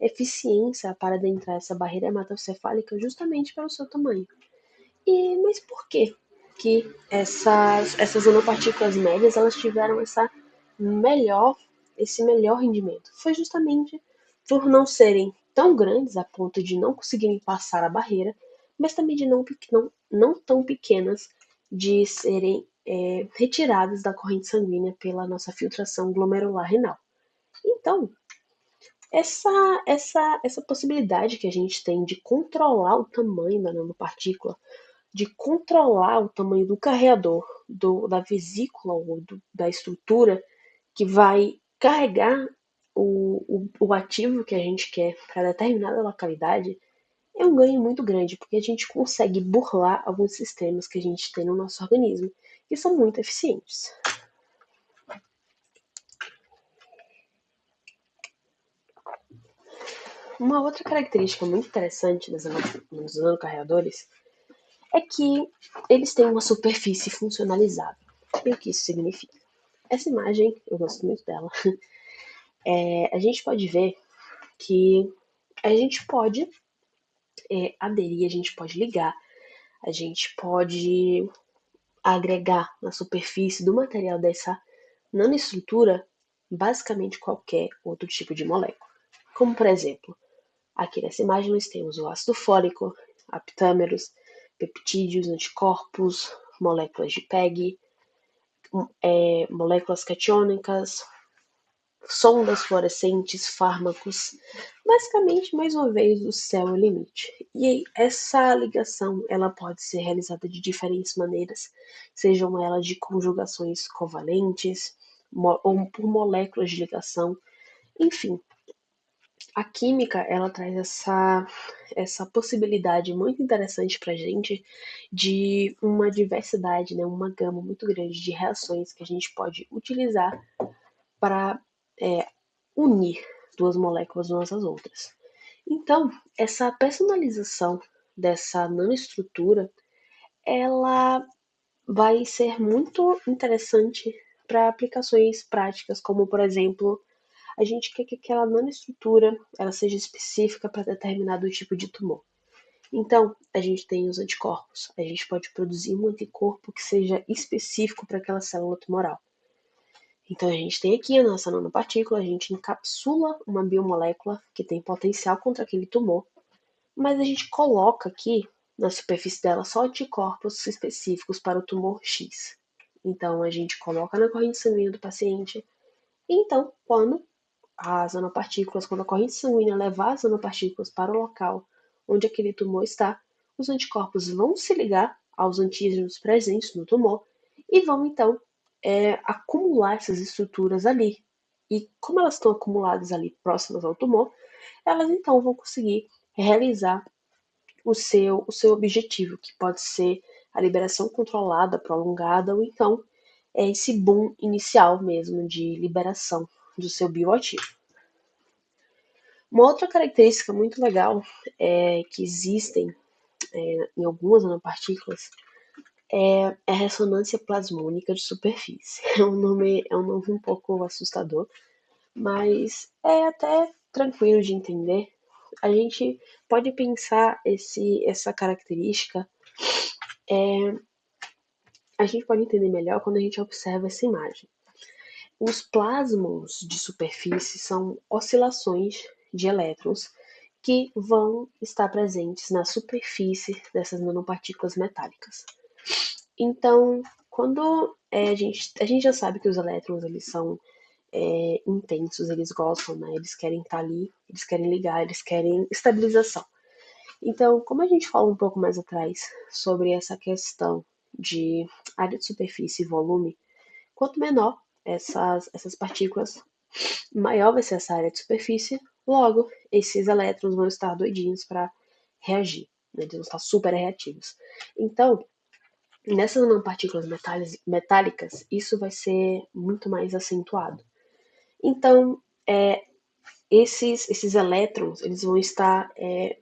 eficiência para adentrar essa barreira hematocefálica justamente pelo seu tamanho. Mas por que que essas nanopartículas médias elas tiveram melhor, esse melhor rendimento? Foi justamente por não serem tão grandes a ponto de não conseguirem passar a barreira, mas também de não tão pequenas de serem retiradas da corrente sanguínea pela nossa filtração glomerular renal. Então, essa possibilidade que a gente tem de controlar o tamanho da nanopartícula, de controlar o tamanho do carreador, da vesícula ou da estrutura que vai carregar o ativo que a gente quer para determinada localidade, é um ganho muito grande, porque a gente consegue burlar alguns sistemas que a gente tem no nosso organismo, que são muito eficientes. Uma outra característica muito interessante dos nanocarreadores é que eles têm uma superfície funcionalizável. E o que isso significa? Essa imagem, eu gosto muito dela. A gente pode ver que a gente pode aderir, a gente pode ligar, a gente pode agregar na superfície do material dessa nanoestrutura basicamente qualquer outro tipo de molécula. Como, por exemplo, aqui nessa imagem nós temos o ácido fólico, aptâmeros, peptídeos, anticorpos, moléculas de PEG, moléculas catiônicas, sondas fluorescentes, fármacos, basicamente, mais uma vez, o céu é o limite. E aí, essa ligação ela pode ser realizada de diferentes maneiras, sejam elas de conjugações covalentes, ou por moléculas de ligação, enfim. A química ela traz essa possibilidade muito interessante para a gente de uma diversidade, né, uma gama muito grande de reações que a gente pode utilizar para unir duas moléculas umas às outras. Então, essa personalização dessa nanoestrutura, ela vai ser muito interessante para aplicações práticas, como por exemplo, a gente quer que aquela nanoestrutura ela seja específica para determinado tipo de tumor. Então, a gente tem os anticorpos. A gente pode produzir um anticorpo que seja específico para aquela célula tumoral. Então, a gente tem aqui a nossa nanopartícula, a gente encapsula uma biomolécula que tem potencial contra aquele tumor, mas a gente coloca aqui na superfície dela só anticorpos específicos para o tumor X. Então, a gente coloca na corrente sanguínea do paciente. E então, quando a corrente sanguínea levar as nanopartículas para o local onde aquele tumor está, os anticorpos vão se ligar aos antígenos presentes no tumor e vão então acumular essas estruturas ali. E como elas estão acumuladas ali próximas ao tumor, elas então vão conseguir realizar o seu objetivo, que pode ser a liberação controlada, prolongada, ou então esse boom inicial mesmo de liberação do seu bioativo. Uma outra característica muito legal é que existem em algumas nanopartículas é ressonância plasmônica de superfície. É um nome um pouco assustador, mas é até tranquilo de entender. A gente pode pensar essa característica, a gente pode entender melhor quando a gente observa essa imagem. Os plasmons de superfície são oscilações de elétrons que vão estar presentes na superfície dessas nanopartículas metálicas. Então, quando a gente já sabe que os elétrons eles são intensos, eles gostam, né? Eles querem estar ali, eles querem ligar, eles querem estabilização. Então, como a gente falou um pouco mais atrás sobre essa questão de área de superfície e volume, quanto menor essas partículas, maior vai ser essa área de superfície, logo esses elétrons vão estar doidinhos para reagir, né? Eles vão estar super reativos. Então, nessas nanopartículas metálicas, isso vai ser muito mais acentuado. Então, esses elétrons eles vão estar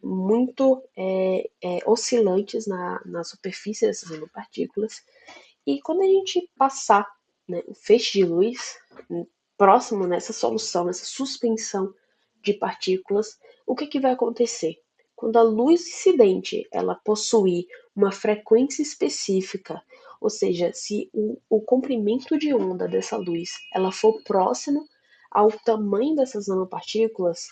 muito oscilantes na superfície dessas nanopartículas. E quando a gente passar, né, um feixe de luz próximo nessa solução, nessa suspensão de partículas, o que vai acontecer? Quando a luz incidente ela possuir uma frequência específica, ou seja, se o comprimento de onda dessa luz ela for próximo ao tamanho dessas nanopartículas,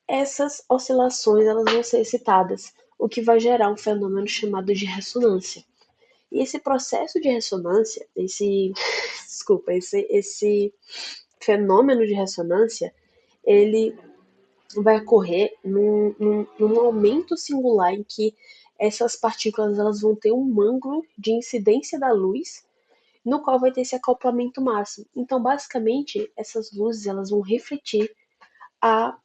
essas oscilações elas vão ser excitadas, o que vai gerar um fenômeno chamado de ressonância. E esse processo de ressonância, desculpa, esse fenômeno de ressonância, ele vai ocorrer num aumento singular em que essas partículas elas vão ter um ângulo de incidência da luz, no qual vai ter esse acoplamento máximo. Então, basicamente, essas luzes elas vão refletir a,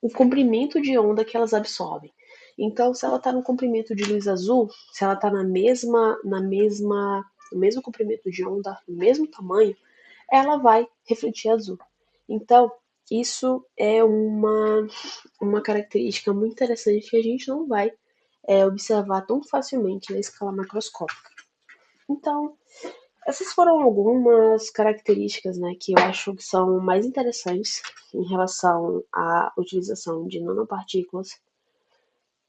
o comprimento de onda que elas absorvem. Então, se ela está no comprimento de luz azul, se ela está no mesmo comprimento de onda, no mesmo tamanho, ela vai refletir azul. Então, isso é uma característica muito interessante que a gente não vai observar tão facilmente na escala macroscópica. Então, essas foram algumas características, né, que eu acho que são mais interessantes em relação à utilização de nanopartículas.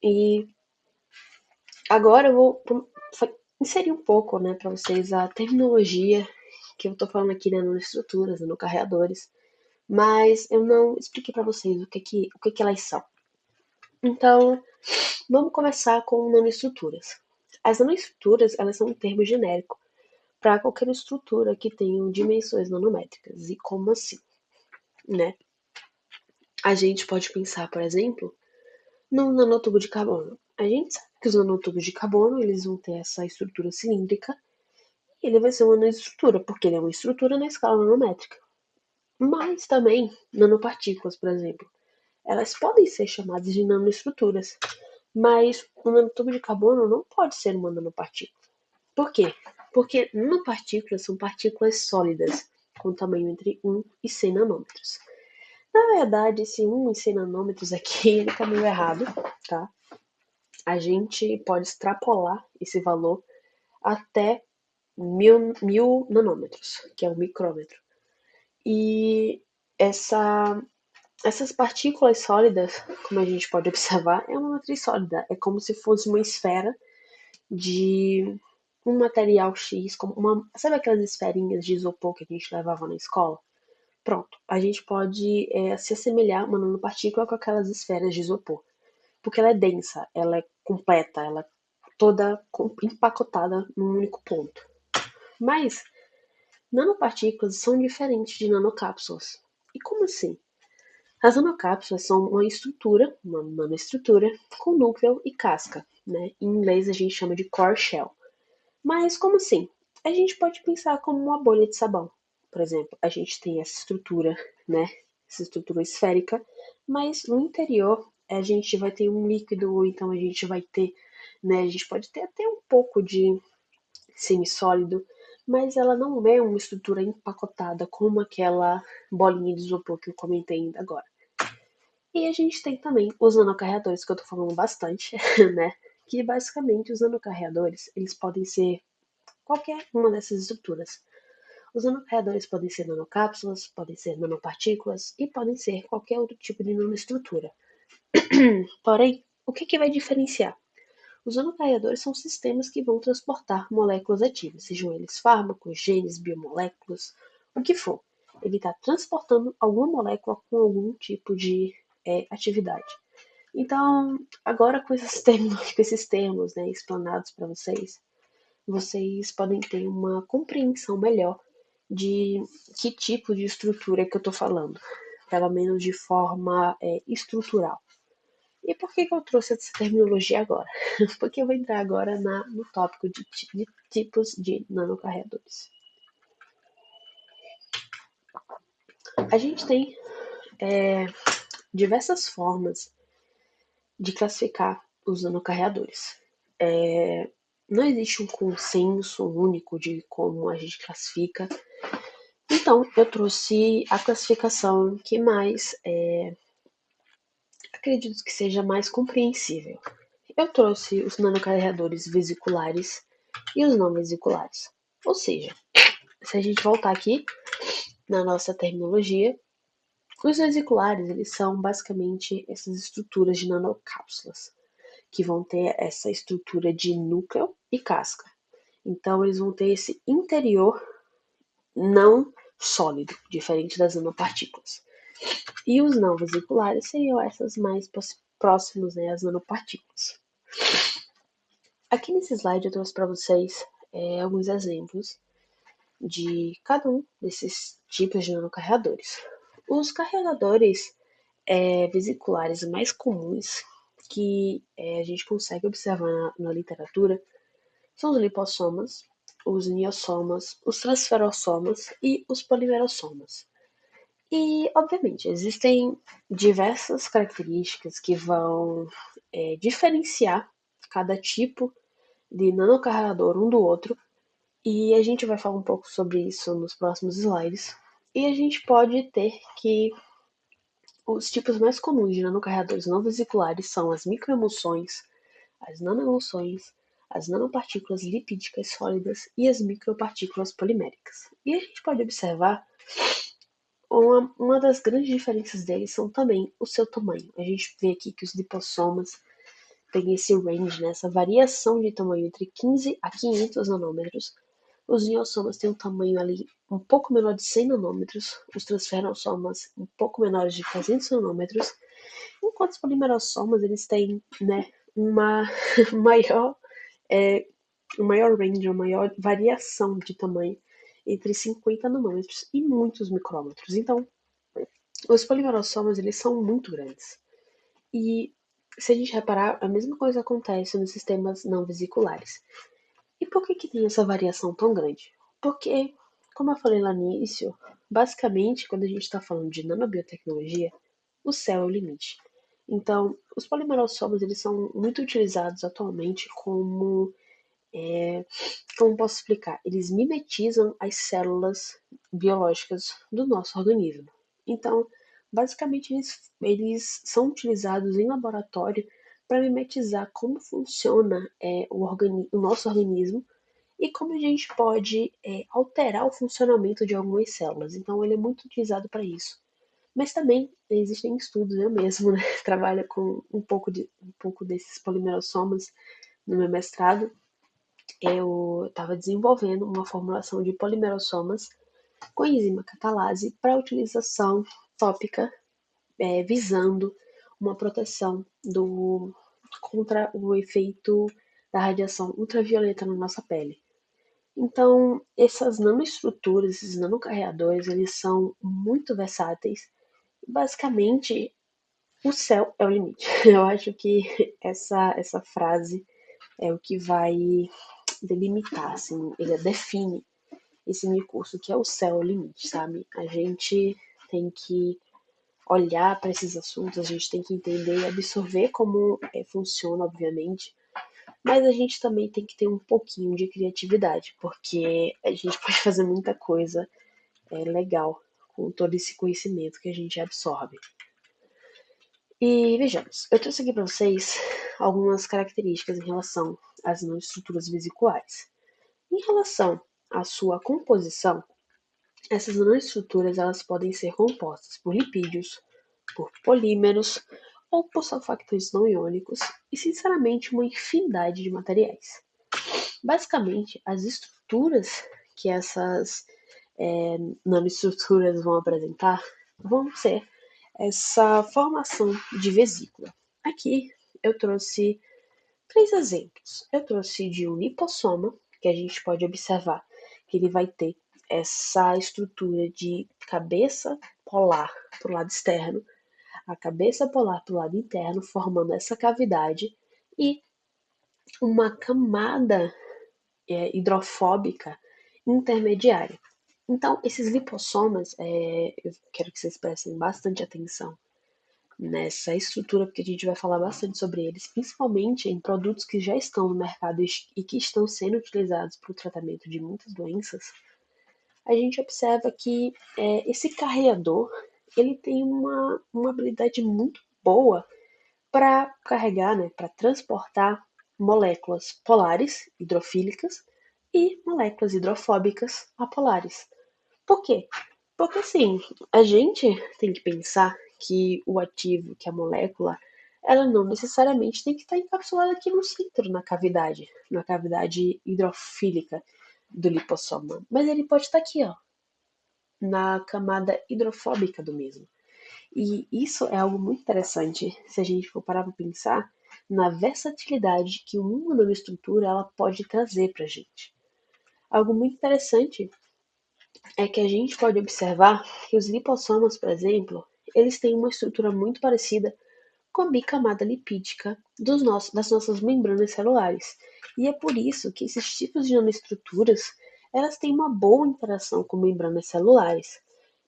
E agora eu vou inserir um pouco, né, para vocês a terminologia que eu estou falando aqui, né, nanoestruturas, nanocarreadores, mas eu não expliquei para vocês o que elas são. Então, vamos começar com nanoestruturas. As nanoestruturas, elas são um termo genérico para qualquer estrutura que tenha dimensões nanométricas. E como assim, né? A gente pode pensar, por exemplo, num nanotubo de carbono. A gente sabe que os nanotubos de carbono eles vão ter essa estrutura cilíndrica e ele vai ser uma nanoestrutura, porque ele é uma estrutura na escala nanométrica. Mas também nanopartículas, por exemplo, elas podem ser chamadas de nanoestruturas, mas um nanotubo de carbono não pode ser uma nanopartícula. Por quê? Porque nanopartículas são partículas sólidas, com tamanho entre 1 e 100 nanômetros. Na verdade, esse 1 e 100 nanômetros aqui, ele tá meio errado, tá? A gente pode extrapolar esse valor até mil nanômetros, que é um micrômetro. E essas partículas sólidas, como a gente pode observar, é uma matriz sólida. É como se fosse uma esfera de um material X, sabe aquelas esferinhas de isopor que a gente levava na escola? Pronto, a gente pode se assemelhar uma nanopartícula com aquelas esferas de isopor, porque ela é densa, ela é completa, ela é toda empacotada num único ponto. Mas nanopartículas são diferentes de nanocápsulas. E como assim? As nanocápsulas são uma nanoestrutura com núcleo e casca, né? Em inglês a gente chama de core shell. Mas como assim? A gente pode pensar como uma bolha de sabão. Por exemplo, a gente tem essa estrutura, né? Essa estrutura esférica, mas no interior a gente vai ter um líquido, então a gente vai ter, né? A gente pode ter até um pouco de semissólido, mas ela não é uma estrutura empacotada como aquela bolinha de isopor que eu comentei ainda agora. E a gente tem também os nanocarreadores, que eu tô falando bastante, né? que basicamente os nanocarreadores, eles podem ser qualquer uma dessas estruturas. Os nanocarreadores podem ser nanocápsulas, podem ser nanopartículas e podem ser qualquer outro tipo de nanoestrutura. Porém, o que vai diferenciar? Os nanocarreadores são sistemas que vão transportar moléculas ativas, sejam eles fármacos, genes, biomoléculas, o que for. Ele está transportando alguma molécula com algum tipo de atividade. Então, agora com esses termos né, explanados para vocês podem ter uma compreensão melhor de que tipo de estrutura que eu estou falando, pelo menos de forma estrutural. E por que eu trouxe essa terminologia agora? Porque eu vou entrar agora no tópico de tipos de nanocarreadores. A gente tem diversas formas de classificar os nanocarreadores. Não existe um consenso único de como a gente classifica. Então, eu trouxe a classificação que mais acredito que seja mais compreensível. Eu trouxe os nanocarreadores vesiculares e os não vesiculares. Ou seja, se a gente voltar aqui na nossa terminologia, os vesiculares eles são basicamente essas estruturas de nanocápsulas, que vão ter essa estrutura de núcleo e casca. Então, eles vão ter esse interior não sólido, diferente das nanopartículas. E os não vesiculares seriam essas mais próximas às nanopartículas. Aqui nesse slide eu trouxe para vocês alguns exemplos de cada um desses tipos de nanocarreadores. Os carregadores vesiculares mais comuns que a gente consegue observar na literatura são os lipossomas, os niossomas, os transferossomas e os polimerossomas. E, obviamente, existem diversas características que vão diferenciar cada tipo de nanocarregador um do outro, e a gente vai falar um pouco sobre isso nos próximos slides. E a gente pode ter que os tipos mais comuns de nanocarregadores não vesiculares são as microemulsões, as nanoemulsões, as nanopartículas lipídicas sólidas e as micropartículas poliméricas. E a gente pode observar uma das grandes diferenças deles são também o seu tamanho. A gente vê aqui que os lipossomas têm esse range, né, essa variação de tamanho entre 15 a 500 nanômetros. Os niossomas têm um tamanho ali um pouco menor de 100 nanômetros, os transferossomas um pouco menores de 300 nanômetros, enquanto os polimerossomas eles têm né, uma maior, um maior range, uma maior variação de tamanho entre 50 nanômetros e muitos micrômetros. Então, os polimerossomas eles são muito grandes. E se a gente reparar, a mesma coisa acontece nos sistemas não vesiculares. E por que tem essa variação tão grande? Porque, como eu falei lá no início, basicamente, quando a gente está falando de nanobiotecnologia, o céu é o limite. Então, os polimerossomas eles são muito utilizados atualmente como posso explicar? Eles mimetizam as células biológicas do nosso organismo. Então, basicamente, eles são utilizados em laboratório para mimetizar como funciona o nosso organismo e como a gente pode alterar o funcionamento de algumas células. Então, ele é muito utilizado para isso. Mas também existem estudos, eu mesmo né, trabalho com um pouco desses polimerossomas no meu mestrado. Eu estava desenvolvendo uma formulação de polimerossomas com enzima catalase para utilização tópica, visando uma proteção contra o efeito da radiação ultravioleta na nossa pele. Então, essas nanoestruturas, esses nanocarreadores, eles são muito versáteis. Basicamente, o céu é o limite. Eu acho que essa frase é o que vai delimitar, assim, ele define esse meu curso, que é o céu é o limite, sabe? A gente tem que olhar para esses assuntos, a gente tem que entender e absorver como funciona, obviamente, mas a gente também tem que ter um pouquinho de criatividade, porque a gente pode fazer muita coisa legal com todo esse conhecimento que a gente absorve. E vejamos, eu trouxe aqui para vocês algumas características em relação às nanoestruturas vesiculares. Em relação à sua composição, essas nanoestruturas elas podem ser compostas por lipídios, por polímeros ou por surfactantes não iônicos e, sinceramente, uma infinidade de materiais. Basicamente, as estruturas que essas nanoestruturas vão apresentar vão ser essa formação de vesícula. Aqui eu trouxe três exemplos. Eu trouxe de um lipossoma, que a gente pode observar que ele vai ter essa estrutura de cabeça polar para o lado externo, a cabeça polar para o lado interno, formando essa cavidade e uma camada hidrofóbica intermediária. Então, esses lipossomas, eu quero que vocês prestem bastante atenção nessa estrutura, porque a gente vai falar bastante sobre eles, principalmente em produtos que já estão no mercado e que estão sendo utilizados para o tratamento de muitas doenças. A gente observa que esse carreador ele tem uma habilidade muito boa para carregar, né, para transportar moléculas polares hidrofílicas e moléculas hidrofóbicas apolares. Por quê? Porque assim, a gente tem que pensar que o ativo, que a molécula, ela não necessariamente tem que estar encapsulada aqui no centro, na cavidade hidrofílica do lipossoma, mas ele pode estar aqui, ó, na camada hidrofóbica do mesmo. E isso é algo muito interessante se a gente for parar para pensar na versatilidade que uma nanoestrutura ela pode trazer para a gente. Algo muito interessante é que a gente pode observar que os lipossomas, por exemplo, eles têm uma estrutura muito parecida com a bicamada lipídica das nossas membranas celulares. E é por isso que esses tipos de nanoestruturas elas têm uma boa interação com membranas celulares.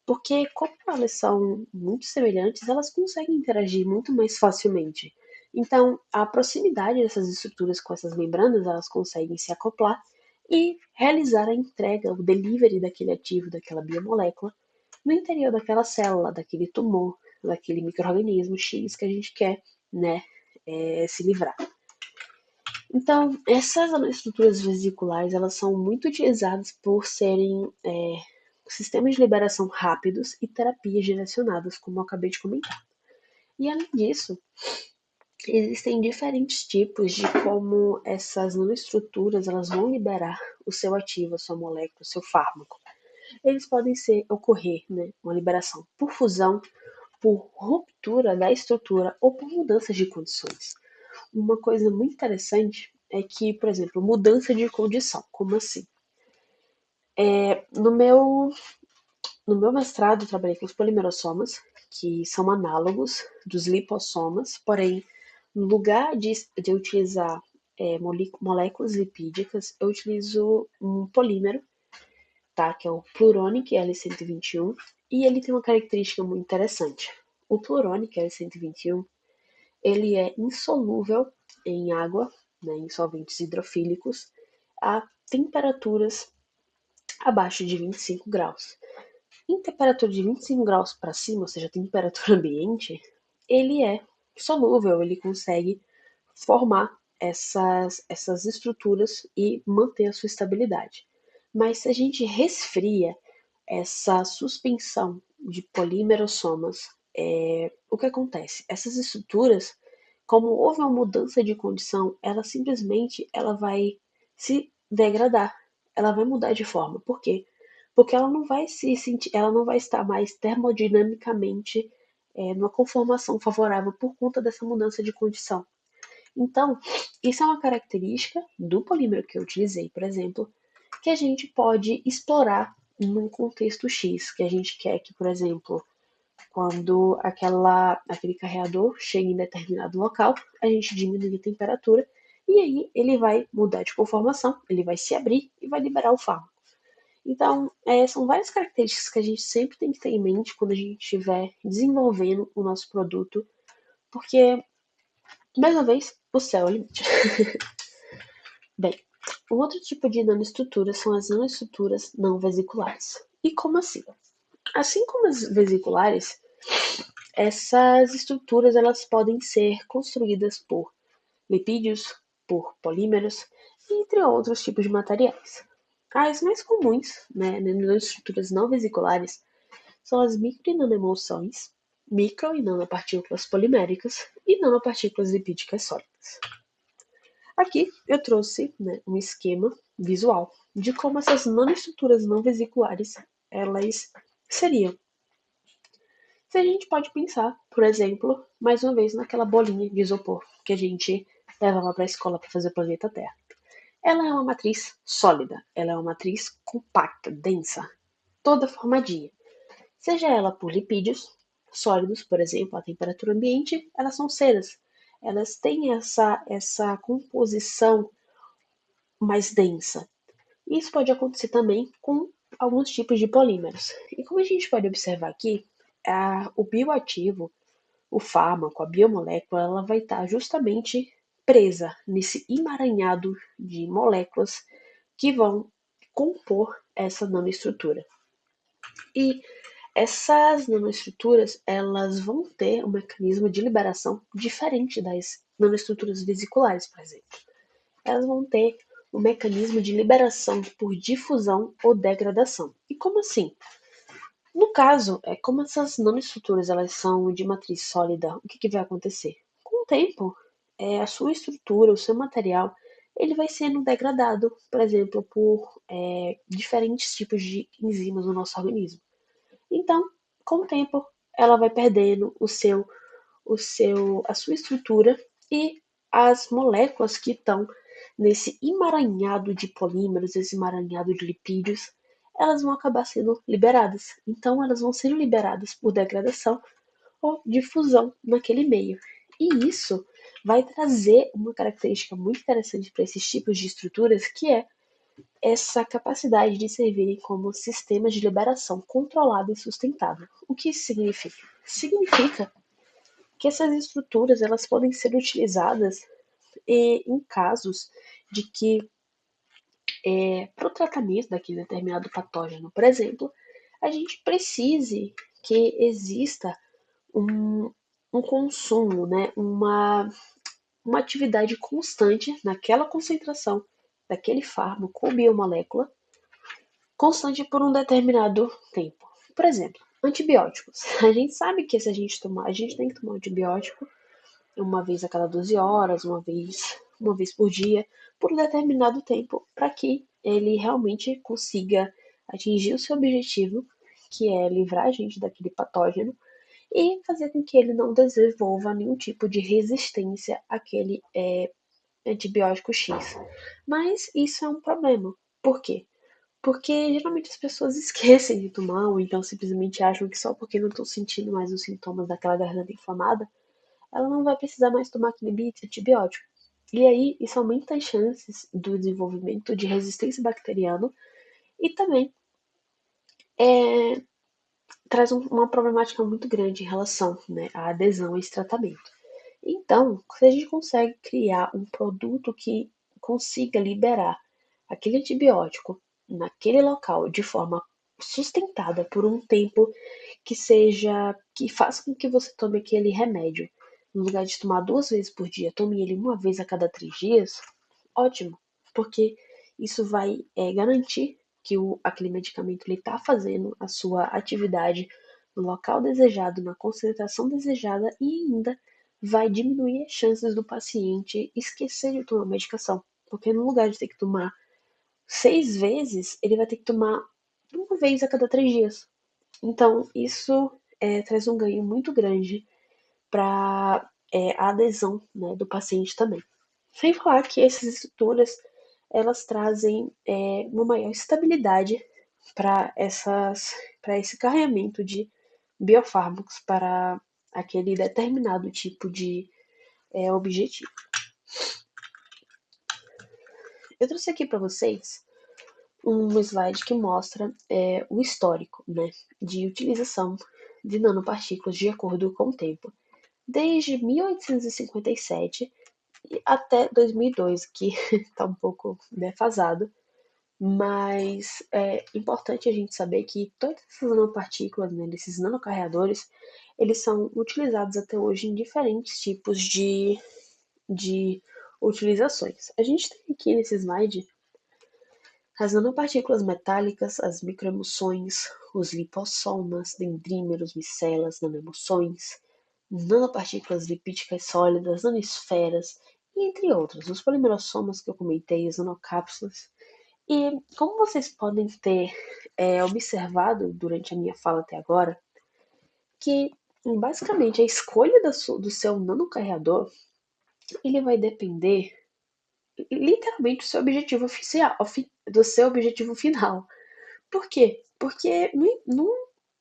Porque, como elas são muito semelhantes, elas conseguem interagir muito mais facilmente. Então, a proximidade dessas estruturas com essas membranas, elas conseguem se acoplar e realizar a entrega, o delivery daquele ativo, daquela biomolécula, no interior daquela célula, daquele tumor, daquele micro-organismo X que a gente quer, né, se livrar. Então, essas estruturas vesiculares, elas são muito utilizadas por serem sistemas de liberação rápidos e terapias direcionadas, como eu acabei de comentar. E além disso, existem diferentes tipos de como essas nanoestruturas elas vão liberar o seu ativo, a sua molécula, o seu fármaco. Eles podem ocorrer, né, uma liberação por fusão, por ruptura da estrutura ou por mudanças de condições. Uma coisa muito interessante é que, por exemplo, mudança de condição. Como assim? No meu mestrado, eu trabalhei com os polimerossomas, que são análogos dos lipossomas, porém, no lugar de utilizar moléculas lipídicas, eu utilizo um polímero, tá? Que é o Pluronic L121, e ele tem uma característica muito interessante. O Pluronic L121, ele é insolúvel em água, né, em solventes hidrofílicos, a temperaturas abaixo de 25 graus. Em temperatura de 25 graus para cima, ou seja, temperatura ambiente, ele é solúvel, ele consegue formar essas estruturas e manter a sua estabilidade. Mas se a gente resfria essa suspensão de polimerossomas, o que acontece? Essas estruturas, como houve uma mudança de condição, ela vai se degradar, ela vai mudar de forma. Por quê? Porque ela não vai se sentir, ela não vai estar mais termodinamicamente numa conformação favorável por conta dessa mudança de condição. Então, isso é uma característica do polímero que eu utilizei, por exemplo, que a gente pode explorar num contexto X, que a gente quer que, por exemplo, quando aquele carreador chega em determinado local, a gente diminui a temperatura e aí ele vai mudar de conformação, ele vai se abrir e vai liberar o fármaco. Então, são várias características que a gente sempre tem que ter em mente quando a gente estiver desenvolvendo o nosso produto, porque, mais uma vez, o céu é o limite. Bem, um outro tipo de nanoestrutura são as nanoestruturas não vesiculares. E como assim? Assim como as vesiculares, essas estruturas elas podem ser construídas por lipídios, por polímeros, entre outros tipos de materiais. As mais comuns, né, nas estruturas não vesiculares, são as micro e nanoemulsões, micro e nanopartículas poliméricas e nanopartículas lipídicas sólidas. Aqui eu trouxe, né, um esquema visual de como essas nanoestruturas não vesiculares elas seriam. Se a gente pode pensar, por exemplo, mais uma vez naquela bolinha de isopor que a gente levava para a escola para fazer o planeta Terra. Ela é uma matriz sólida, ela é uma matriz compacta, densa, toda formadinha. Seja ela por lipídios sólidos, por exemplo, a temperatura ambiente, elas são ceras. Elas têm essa composição mais densa. Isso pode acontecer também com alguns tipos de polímeros. E como a gente pode observar aqui, o bioativo, o fármaco, a biomolécula, ela vai estar justamente presa nesse emaranhado de moléculas que vão compor essa nanoestrutura. E essas nanoestruturas, elas vão ter um mecanismo de liberação diferente das nanoestruturas vesiculares, por exemplo. Elas vão ter um mecanismo de liberação por difusão ou degradação. E como assim? No caso, como essas nanoestruturas elas são de matriz sólida, o que vai acontecer? Com o tempo, a sua estrutura, o seu material, ele vai sendo degradado, por exemplo, por diferentes tipos de enzimas no nosso organismo. Então, com o tempo, ela vai perdendo a sua estrutura e as moléculas que estão nesse emaranhado de polímeros, esse emaranhado de lipídios, elas vão acabar sendo liberadas. Então, elas vão ser liberadas por degradação ou difusão naquele meio. E isso vai trazer uma característica muito interessante para esses tipos de estruturas, que é essa capacidade de servirem como sistemas de liberação controlado e sustentável. O que isso significa? Significa que essas estruturas elas podem ser utilizadas em casos de que, para o tratamento daquele determinado patógeno, por exemplo, a gente precise que exista um, um consumo, né, uma atividade constante naquela concentração daquele fármaco ou biomolécula constante por um determinado tempo. Por exemplo, antibióticos. A gente sabe que se a gente tomar, a gente tem que tomar antibiótico uma vez a cada 12 horas, uma vez por dia, por um determinado tempo, para que ele realmente consiga atingir o seu objetivo, que é livrar a gente daquele patógeno e fazer com que ele não desenvolva nenhum tipo de resistência àquele antibiótico X. Mas isso é um problema. Por quê? Porque geralmente as pessoas esquecem de tomar, ou então simplesmente acham que só porque não estão sentindo mais os sintomas daquela garganta inflamada, ela não vai precisar mais tomar aquele antibiótico. E aí, isso aumenta as chances do desenvolvimento de resistência bacteriana e também é, traz uma problemática muito grande em relação, né, à adesão a esse tratamento. Então, se a gente consegue criar um produto que consiga liberar aquele antibiótico naquele local de forma sustentada por um tempo que faça com que você tome aquele remédio, no lugar de tomar 2 vezes por dia, tome ele uma vez a cada 3 dias, ótimo, porque isso vai garantir que aquele medicamento está fazendo a sua atividade no local desejado, na concentração desejada e ainda vai diminuir as chances do paciente esquecer de tomar medicação. Porque no lugar de ter que tomar 6 vezes, ele vai ter que tomar uma vez a cada 3 dias. Então, isso traz um ganho muito grande para a adesão, né, do paciente também. Sem falar que essas estruturas elas trazem uma maior estabilidade para esse carregamento de biofármacos para aquele determinado tipo de objetivo. Eu trouxe aqui para vocês um slide que mostra o histórico, né, de utilização de nanopartículas de acordo com o tempo. Desde 1857 até 2002, que está um pouco defasado, Mas é importante a gente saber que todas essas nanopartículas, né, desses nanocarreadores, eles são utilizados até hoje em diferentes tipos de utilizações. A gente tem aqui nesse slide as nanopartículas metálicas, as microemulsões, os lipossomas, dendrímeros, micelas, nanoemulsões, nanopartículas lipídicas sólidas, nanosferas, e entre outros, os polimerossomas que eu comentei, as nanocápsulas. E como vocês podem ter observado durante a minha fala até agora, que basicamente a escolha do seu nanocarreador ele vai depender literalmente do seu objetivo oficial, do seu objetivo final. Por quê? Porque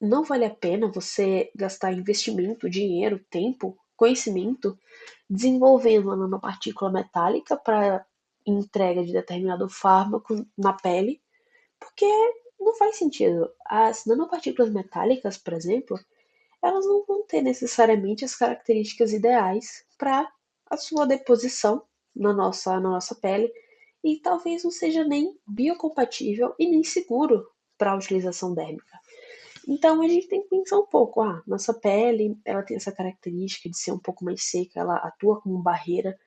não vale a pena você gastar investimento, dinheiro, tempo, conhecimento desenvolvendo uma nanopartícula metálica para entrega de determinado fármaco na pele, porque não faz sentido. As nanopartículas metálicas, por exemplo, elas não vão ter necessariamente as características ideais para a sua deposição na nossa pele e talvez não seja nem biocompatível e nem seguro para a utilização dérmica. Então a gente tem que pensar um pouco, nossa pele, ela tem essa característica de ser um pouco mais seca, ela atua como barreira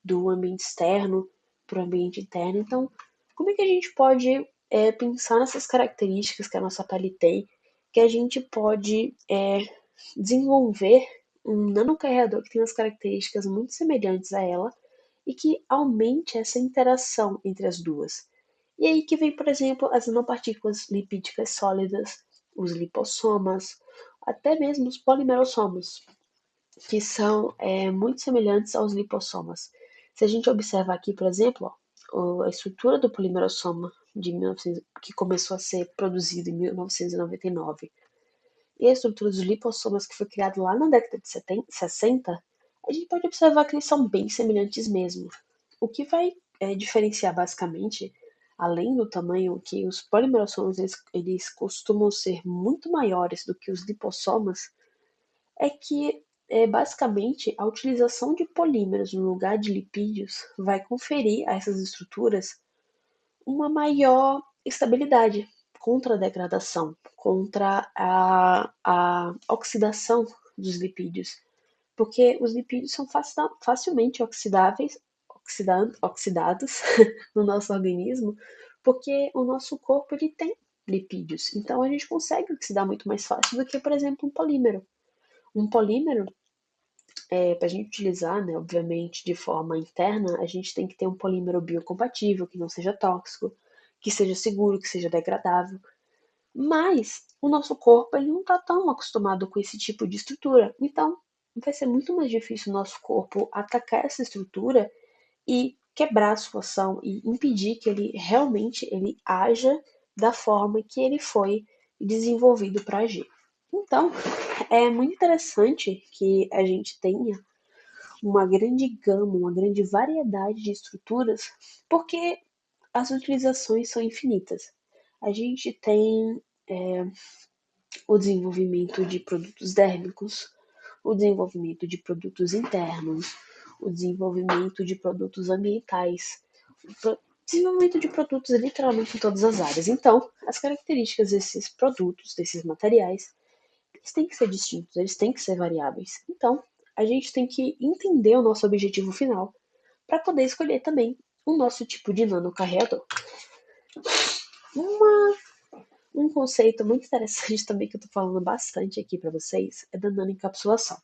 do ambiente externo para o ambiente interno. Então, como é que a gente pode pensar nessas características que a nossa pele tem, que a gente pode desenvolver um nanocarreador que tem umas características muito semelhantes a ela e que aumente essa interação entre as duas. E aí que vem, por exemplo, as nanopartículas lipídicas sólidas, os lipossomas, até mesmo os polimerossomas, que são muito semelhantes aos lipossomas. Se a gente observar aqui, por exemplo, a estrutura do polimerossoma de 1900, que começou a ser produzido em 1999 e a estrutura dos lipossomas que foi criado lá na década de 60, a gente pode observar que eles são bem semelhantes mesmo. O que vai diferenciar basicamente, além do tamanho, que os polimerossomas eles costumam ser muito maiores do que os lipossomas, é que basicamente a utilização de polímeros no lugar de lipídios vai conferir a essas estruturas uma maior estabilidade contra a degradação, contra a oxidação dos lipídios, porque os lipídios são facilmente oxidados no nosso organismo, porque o nosso corpo ele tem lipídios, então a gente consegue oxidar muito mais fácil do que, por exemplo, um polímero. Um polímero, para a gente utilizar, né, obviamente, de forma interna, a gente tem que ter um polímero biocompatível, que não seja tóxico, que seja seguro, que seja degradável. Mas o nosso corpo ele não está tão acostumado com esse tipo de estrutura. Então, vai ser muito mais difícil o nosso corpo atacar essa estrutura e quebrar a sua ação e impedir que ele realmente ele haja da forma que ele foi desenvolvido para agir. Então, é muito interessante que a gente tenha uma grande gama, uma grande variedade de estruturas, porque as utilizações são infinitas. A gente tem o desenvolvimento de produtos dérmicos, o desenvolvimento de produtos internos, o desenvolvimento de produtos ambientais, o desenvolvimento de produtos literalmente em todas as áreas. Então, as características desses produtos, desses materiais, eles têm que ser distintos, eles têm que ser variáveis. Então, a gente tem que entender o nosso objetivo final para poder escolher também o nosso tipo de nanocarreador. Uma Um conceito muito interessante também que eu tô falando bastante aqui para vocês é da nanoencapsulação,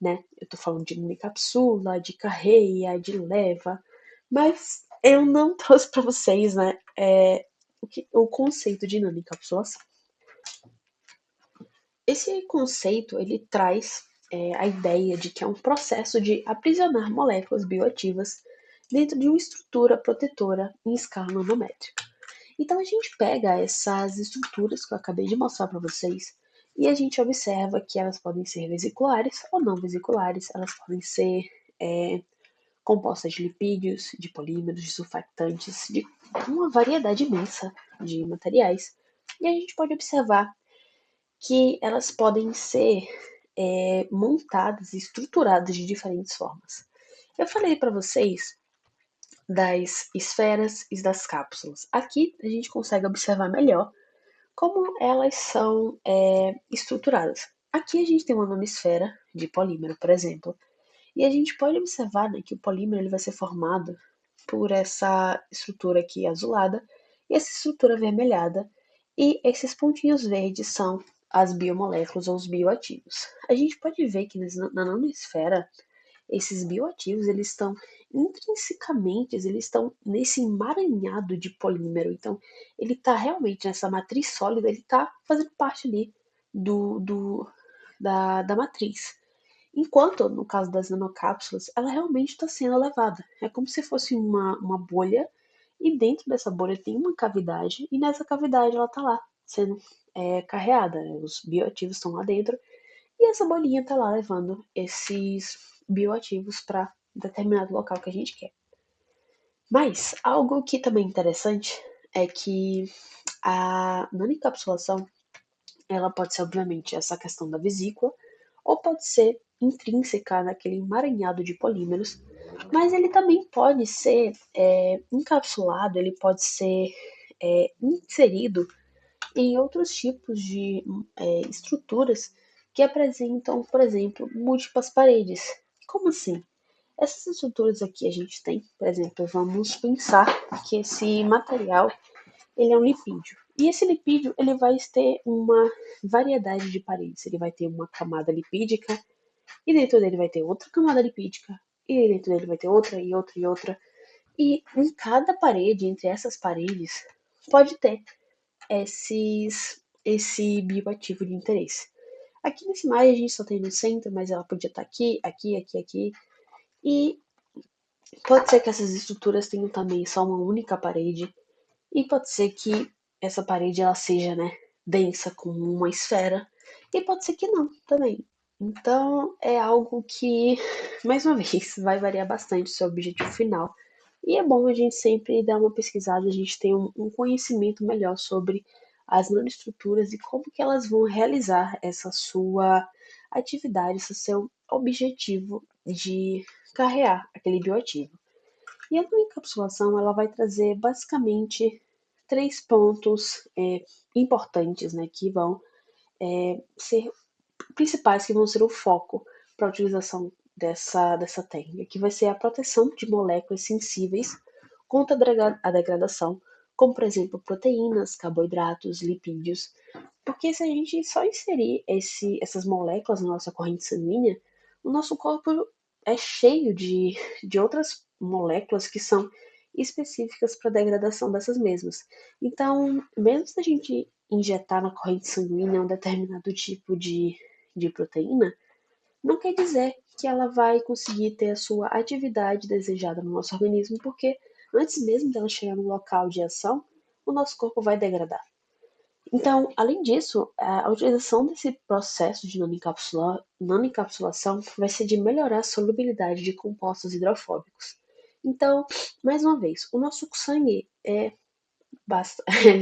né? Eu tô falando de nanoencapsula, de carreia, de leva, mas eu não trouxe para vocês, né, o conceito de nanoencapsulação. Esse conceito, ele traz a ideia de que é um processo de aprisionar moléculas bioativas dentro de uma estrutura protetora em escala nanométrica. Então a gente pega essas estruturas que eu acabei de mostrar para vocês e a gente observa que elas podem ser vesiculares ou não vesiculares, elas podem ser compostas de lipídios, de polímeros, de surfactantes, de uma variedade imensa de materiais. E a gente pode observar que elas podem ser montadas e estruturadas de diferentes formas. Eu falei para vocês das esferas e das cápsulas. Aqui a gente consegue observar melhor como elas são estruturadas. Aqui a gente tem uma nanosfera de polímero, por exemplo, e a gente pode observar, né, que o polímero ele vai ser formado por essa estrutura aqui azulada e essa estrutura avermelhada, e esses pontinhos verdes são as biomoléculas ou os bioativos. A gente pode ver que na nanosfera esses bioativos eles estão intrinsecamente, eles estão nesse emaranhado de polímero. Então, ele está realmente nessa matriz sólida, ele está fazendo parte ali da matriz. Enquanto, no caso das nanocápsulas, ela realmente está sendo elevada. É como se fosse uma bolha, e dentro dessa bolha tem uma cavidade, e nessa cavidade ela está lá, sendo carreada. Os bioativos estão lá dentro, e essa bolinha está lá levando esses bioativos para determinado local que a gente quer. Mas algo que também é interessante é que a nanoencapsulação ela pode ser, obviamente, essa questão da vesícula, ou pode ser intrínseca naquele emaranhado de polímeros, mas ele também pode ser encapsulado, ele pode ser inserido em outros tipos de estruturas que apresentam, por exemplo, múltiplas paredes. Como assim? Essas estruturas aqui a gente tem, por exemplo, vamos pensar que esse material ele é um lipídio. E esse lipídio ele vai ter uma variedade de paredes. Ele vai ter uma camada lipídica, e dentro dele vai ter outra camada lipídica, e dentro dele vai ter outra e outra e outra. E em cada parede, entre essas paredes, pode ter esse bioativo de interesse. Aqui nesse imagem a gente só tem no centro, mas ela podia estar aqui, aqui, aqui, aqui. E pode ser que essas estruturas tenham também só uma única parede, e pode ser que essa parede ela seja, né, densa como uma esfera, e pode ser que não também. Então é algo que, mais uma vez, vai variar bastante o seu objetivo final. E é bom a gente sempre dar uma pesquisada, a gente ter um conhecimento melhor sobre as nanoestruturas e como que elas vão realizar essa sua atividade, esse seu objetivo de carrear aquele bioativo. E a encapsulação ela vai trazer basicamente três pontos importantes, né, que vão ser principais, que vão ser o foco para a utilização dessa técnica, que vai ser a proteção de moléculas sensíveis contra a degradação, como por exemplo proteínas, carboidratos, lipídios, porque se a gente só inserir essas moléculas na nossa corrente sanguínea, o nosso corpo é cheio de outras moléculas que são específicas para a degradação dessas mesmas. Então, mesmo se a gente injetar na corrente sanguínea um determinado tipo de proteína, não quer dizer que ela vai conseguir ter a sua atividade desejada no nosso organismo, porque antes mesmo dela chegar no local de ação, o nosso corpo vai degradar. Então, além disso, a utilização desse processo de nanoencapsulação vai ser de melhorar a solubilidade de compostos hidrofóbicos. Então, mais uma vez, o nosso sangue é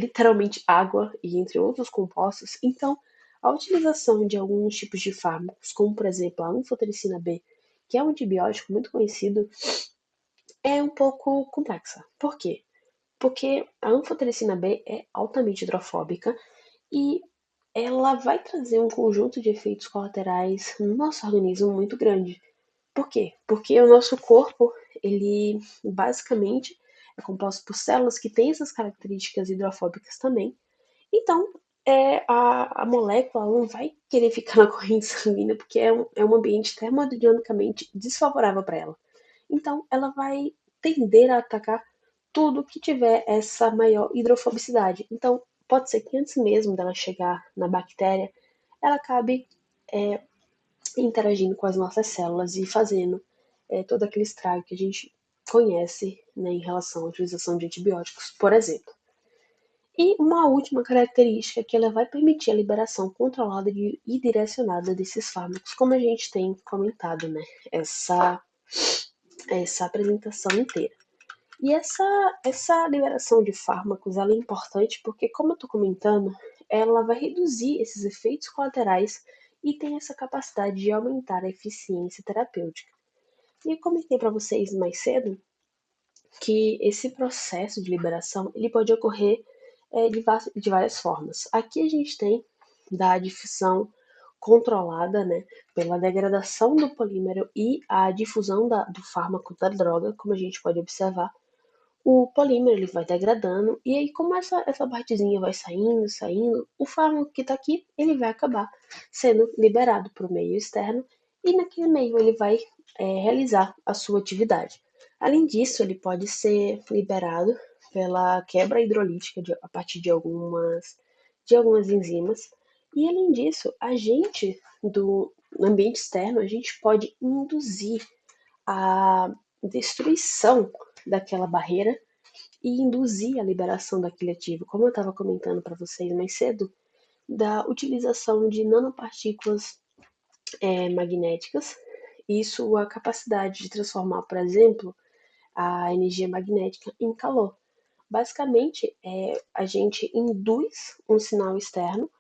literalmente água e entre outros compostos. Então, a utilização de alguns tipos de fármacos, como por exemplo a anfotericina B, que é um antibiótico muito conhecido, é um pouco complexa. Por quê? Porque a anfotericina B é altamente hidrofóbica e ela vai trazer um conjunto de efeitos colaterais no nosso organismo muito grande. Por quê? Porque o nosso corpo, ele basicamente é composto por células que têm essas características hidrofóbicas também. Então, a molécula não vai querer ficar na corrente sanguínea porque é um ambiente termodinamicamente desfavorável para ela. Então, ela vai tender a atacar tudo que tiver essa maior hidrofobicidade. Então, pode ser que antes mesmo dela chegar na bactéria, ela acabe interagindo com as nossas células e fazendo todo aquele estrago que a gente conhece, né, em relação à utilização de antibióticos, por exemplo. E uma última característica é que ela vai permitir a liberação controlada e direcionada desses fármacos, como a gente tem comentado, né, essa apresentação inteira. E essa liberação de fármacos ela é importante porque, como eu estou comentando, ela vai reduzir esses efeitos colaterais e tem essa capacidade de aumentar a eficiência terapêutica. E eu comentei para vocês mais cedo que esse processo de liberação ele pode ocorrer de várias formas. Aqui a gente tem da difusão controlada, né, pela degradação do polímero e a difusão do fármaco da droga, como a gente pode observar. O polímero ele vai degradando e aí como essa partezinha vai saindo, o fármaco que está aqui ele vai acabar sendo liberado para o meio externo e naquele meio ele vai realizar a sua atividade. Além disso, ele pode ser liberado pela quebra hidrolítica a partir de algumas enzimas. E além disso, a gente do ambiente externo, a gente pode induzir a destruição daquela barreira e induzir a liberação daquele ativo, como eu estava comentando para vocês mais cedo, da utilização de nanopartículas magnéticas e sua capacidade de transformar, por exemplo, a energia magnética em calor. Basicamente, a gente induz um sinal externo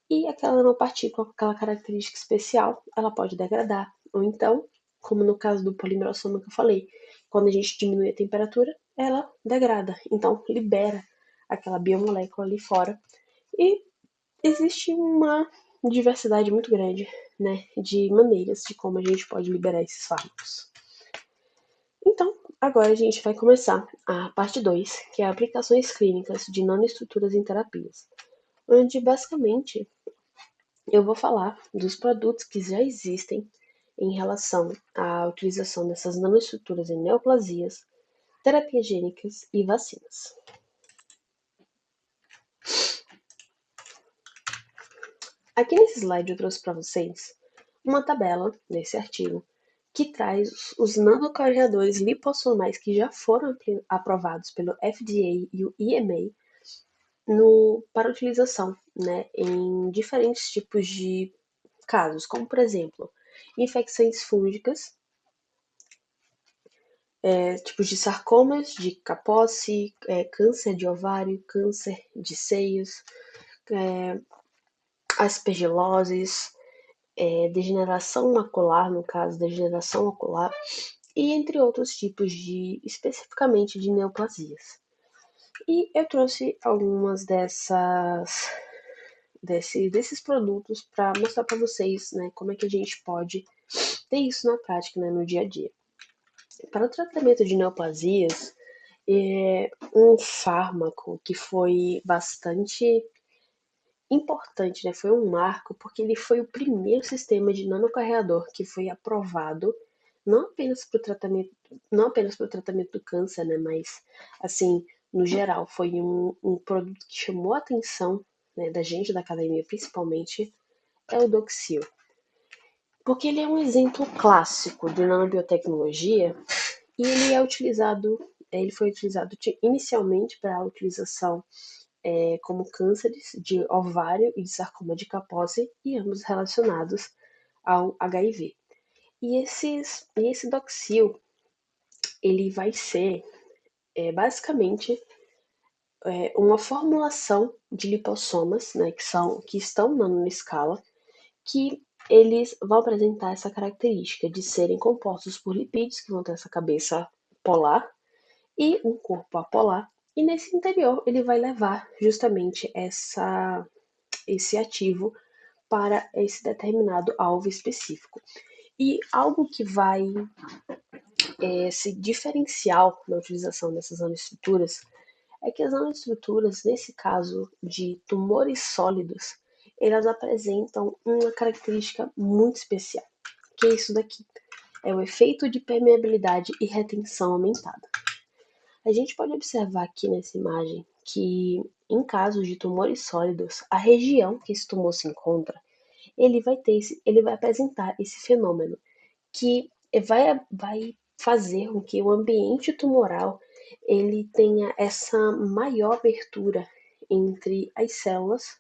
e aquela nanopartícula com aquela característica especial, ela pode degradar. Ou então, como no caso do polimerossoma que eu falei, quando a gente diminui a temperatura, ela degrada. Então, libera aquela biomolécula ali fora. E existe uma diversidade muito grande, né, de maneiras de como a gente pode liberar esses fármacos. Então, agora a gente vai começar a parte 2, que é aplicações clínicas de nanoestruturas em terapias, onde basicamente eu vou falar dos produtos que já existem em relação à utilização dessas nanoestruturas em neoplasias, terapias gênicas e vacinas. Aqui nesse slide eu trouxe para vocês uma tabela desse artigo que traz os nanocarreadores lipossomais que já foram aprovados pelo FDA e o EMA para utilização, né, em diferentes tipos de casos, como por exemplo, infecções fúngicas, tipos de sarcomas, de Kaposi, câncer de ovário, câncer de seios, aspergiloses, degeneração macular, no caso, degeneração ocular, e entre outros tipos especificamente de neoplasias. E eu trouxe algumas desses produtos para mostrar para vocês, né, como é que a gente pode ter isso na prática, né, no dia a dia. Para o tratamento de neoplasias, um fármaco que foi bastante importante, né? Foi um marco, porque ele foi o primeiro sistema de nanocarreador que foi aprovado não apenas para o tratamento do câncer, né? Mas, assim, no geral, foi um produto que chamou a atenção, né, da gente da academia, principalmente, é o Doxil. Porque ele é um exemplo clássico de nanobiotecnologia e ele foi utilizado inicialmente para a utilização como cânceres de ovário e de sarcoma de Kaposi, e ambos relacionados ao HIV. E esse Doxil, ele vai ser basicamente uma formulação de lipossomas, né, que estão na nanoescala, que eles vão apresentar essa característica de serem compostos por lipídios que vão ter essa cabeça polar e um corpo apolar. E nesse interior ele vai levar justamente esse ativo para esse determinado alvo específico. E algo que vai se diferenciar na utilização dessas nanoestruturas é que as nanoestruturas, nesse caso de tumores sólidos, elas apresentam uma característica muito especial, que é isso daqui. É o efeito de permeabilidade e retenção aumentada. A gente pode observar aqui nessa imagem que, em casos de tumores sólidos, a região que esse tumor se encontra, ele vai apresentar esse fenômeno que vai fazer com que o ambiente tumoral ele tenha essa maior abertura entre as células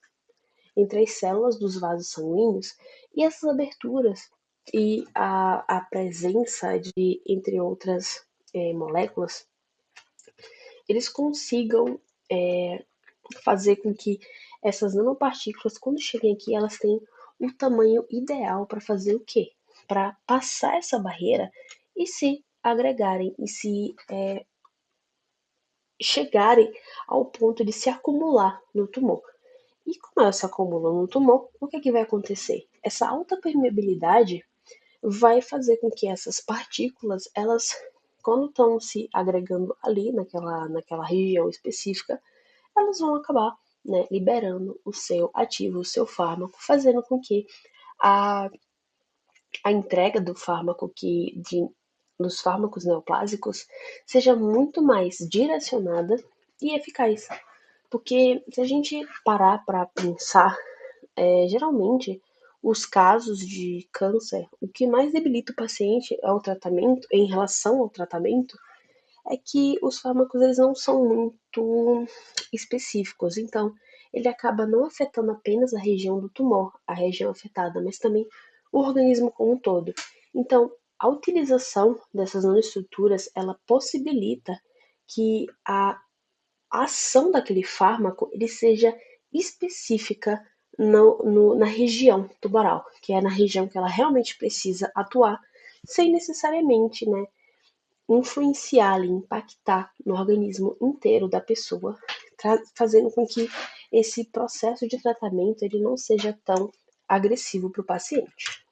dos vasos sanguíneos, e essas aberturas e a presença de, entre outras moléculas, eles consigam fazer com que essas nanopartículas, quando cheguem aqui, elas tenham o tamanho ideal para fazer o quê? Para passar essa barreira e se agregarem e se chegarem ao ponto de se acumular no tumor. E como elas se acumulam no tumor, o que vai acontecer? Essa alta permeabilidade vai fazer com que essas partículas, elas, quando estão se agregando ali naquela região específica, elas vão acabar, né, liberando o seu ativo, o seu fármaco, fazendo com que a, a entrega do fármaco dos fármacos neoplásicos seja muito mais direcionada e eficaz. Porque se a gente parar para pensar, geralmente os casos de câncer, o que mais debilita o paciente é o tratamento, em relação ao tratamento, é que os fármacos eles não são muito específicos. Então, ele acaba não afetando apenas a região do tumor, a região afetada, mas também o organismo como um todo. Então, a utilização dessas nanoestruturas, ela possibilita que a ação daquele fármaco ele seja específica na região tumoral, que é na região que ela realmente precisa atuar, sem necessariamente, né, influenciar, impactar no organismo inteiro da pessoa, fazendo com que esse processo de tratamento ele não seja tão agressivo para o paciente.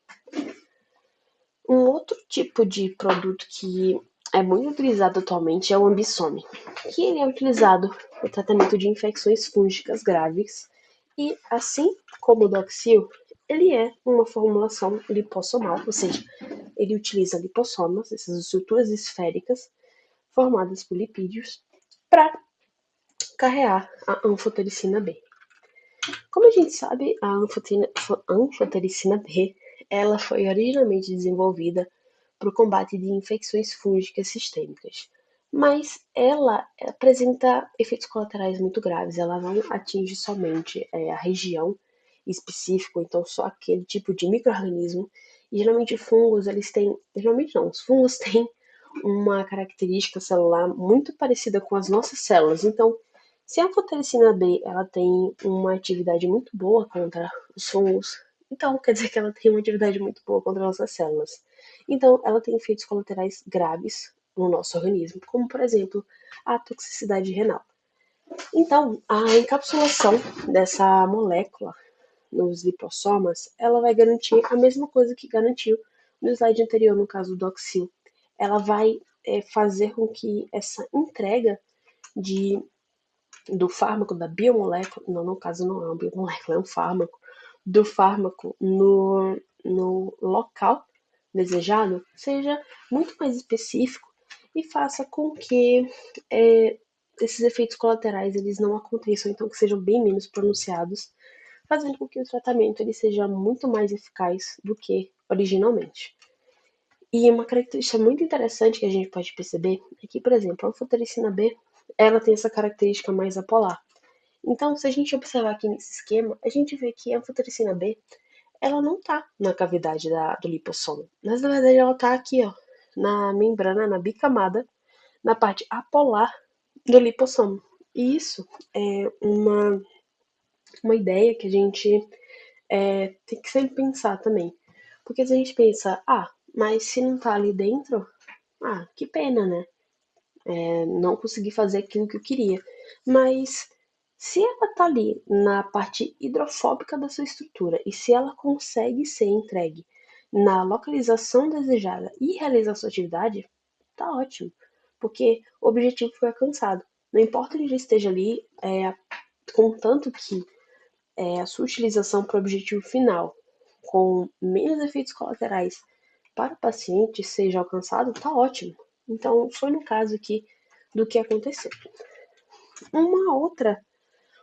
Um outro tipo de produto que é muito utilizado atualmente é o Ambisome, que ele é utilizado no tratamento de infecções fúngicas graves e, assim como o Doxil, ele é uma formulação lipossomal, ou seja, ele utiliza lipossomas, essas estruturas esféricas formadas por lipídios, para carrear a anfotericina B. Como a gente sabe, a anfotericina B ela foi originalmente desenvolvida para o combate de infecções fúngicas sistêmicas, mas ela apresenta efeitos colaterais muito graves. Ela não atinge somente a região específica, então só aquele tipo de microorganismo. E geralmente fungos, eles têm, geralmente não, os fungos têm uma característica celular muito parecida com as nossas células. Então, se a anfotericina B ela tem uma atividade muito boa contra os fungos, então quer dizer que ela tem uma atividade muito boa contra nossas células. Então, ela tem efeitos colaterais graves no nosso organismo, como por exemplo a toxicidade renal. Então, a encapsulação dessa molécula nos lipossomas, ela vai garantir a mesma coisa que garantiu no slide anterior, no caso do Doxil. Ela vai fazer com que essa entrega de, do fármaco, da biomolécula, não, no caso não é uma biomolécula, é um fármaco, do fármaco no local desejado, seja muito mais específico e faça com que esses efeitos colaterais eles não aconteçam, então que sejam bem menos pronunciados, fazendo com que o tratamento ele seja muito mais eficaz do que originalmente. E uma característica muito interessante que a gente pode perceber é que, por exemplo, a anfotericina B, ela tem essa característica mais apolar. Então, se a gente observar aqui nesse esquema, a gente vê que a anfotericina B, ela não está na cavidade do lipossomo, mas na verdade ela está aqui, ó, na membrana, na bicamada, na parte apolar do lipossomo. E isso é uma ideia que a gente tem que sempre pensar também. Porque se a gente pensa, mas se não tá ali dentro, que pena, né? Não consegui fazer aquilo que eu queria. Mas se ela tá ali na parte hidrofóbica da sua estrutura e se ela consegue ser entregue na localização desejada e realizar sua atividade, tá ótimo. Porque o objetivo foi alcançado. Não importa onde esteja ali, contanto que a sua utilização para o objetivo final, com menos efeitos colaterais para o paciente seja alcançado, tá ótimo. Então, foi no caso aqui do que aconteceu. Uma outra,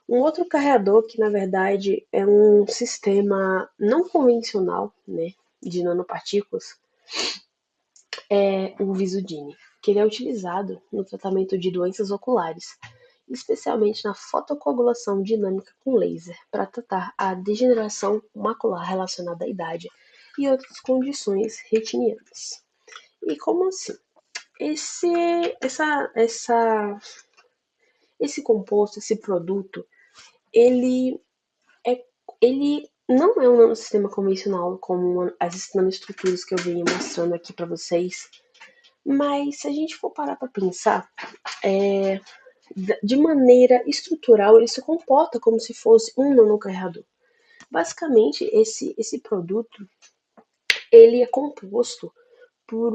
um outro carreador que na verdade é um sistema não convencional, né, de nanopartículas, é o Visudine, que ele é utilizado no tratamento de doenças oculares, especialmente na fotocoagulação dinâmica com laser, para tratar a degeneração macular relacionada à idade e outras condições retinianas. E como assim? Esse, essa, essa, esse composto, esse produto, ele, é, ele não é um nanosistema convencional como as nanoestruturas que eu venho mostrando aqui para vocês, mas se a gente for parar para pensar, de maneira estrutural, ele se comporta como se fosse um nanocarreador. Basicamente, esse produto ele é composto por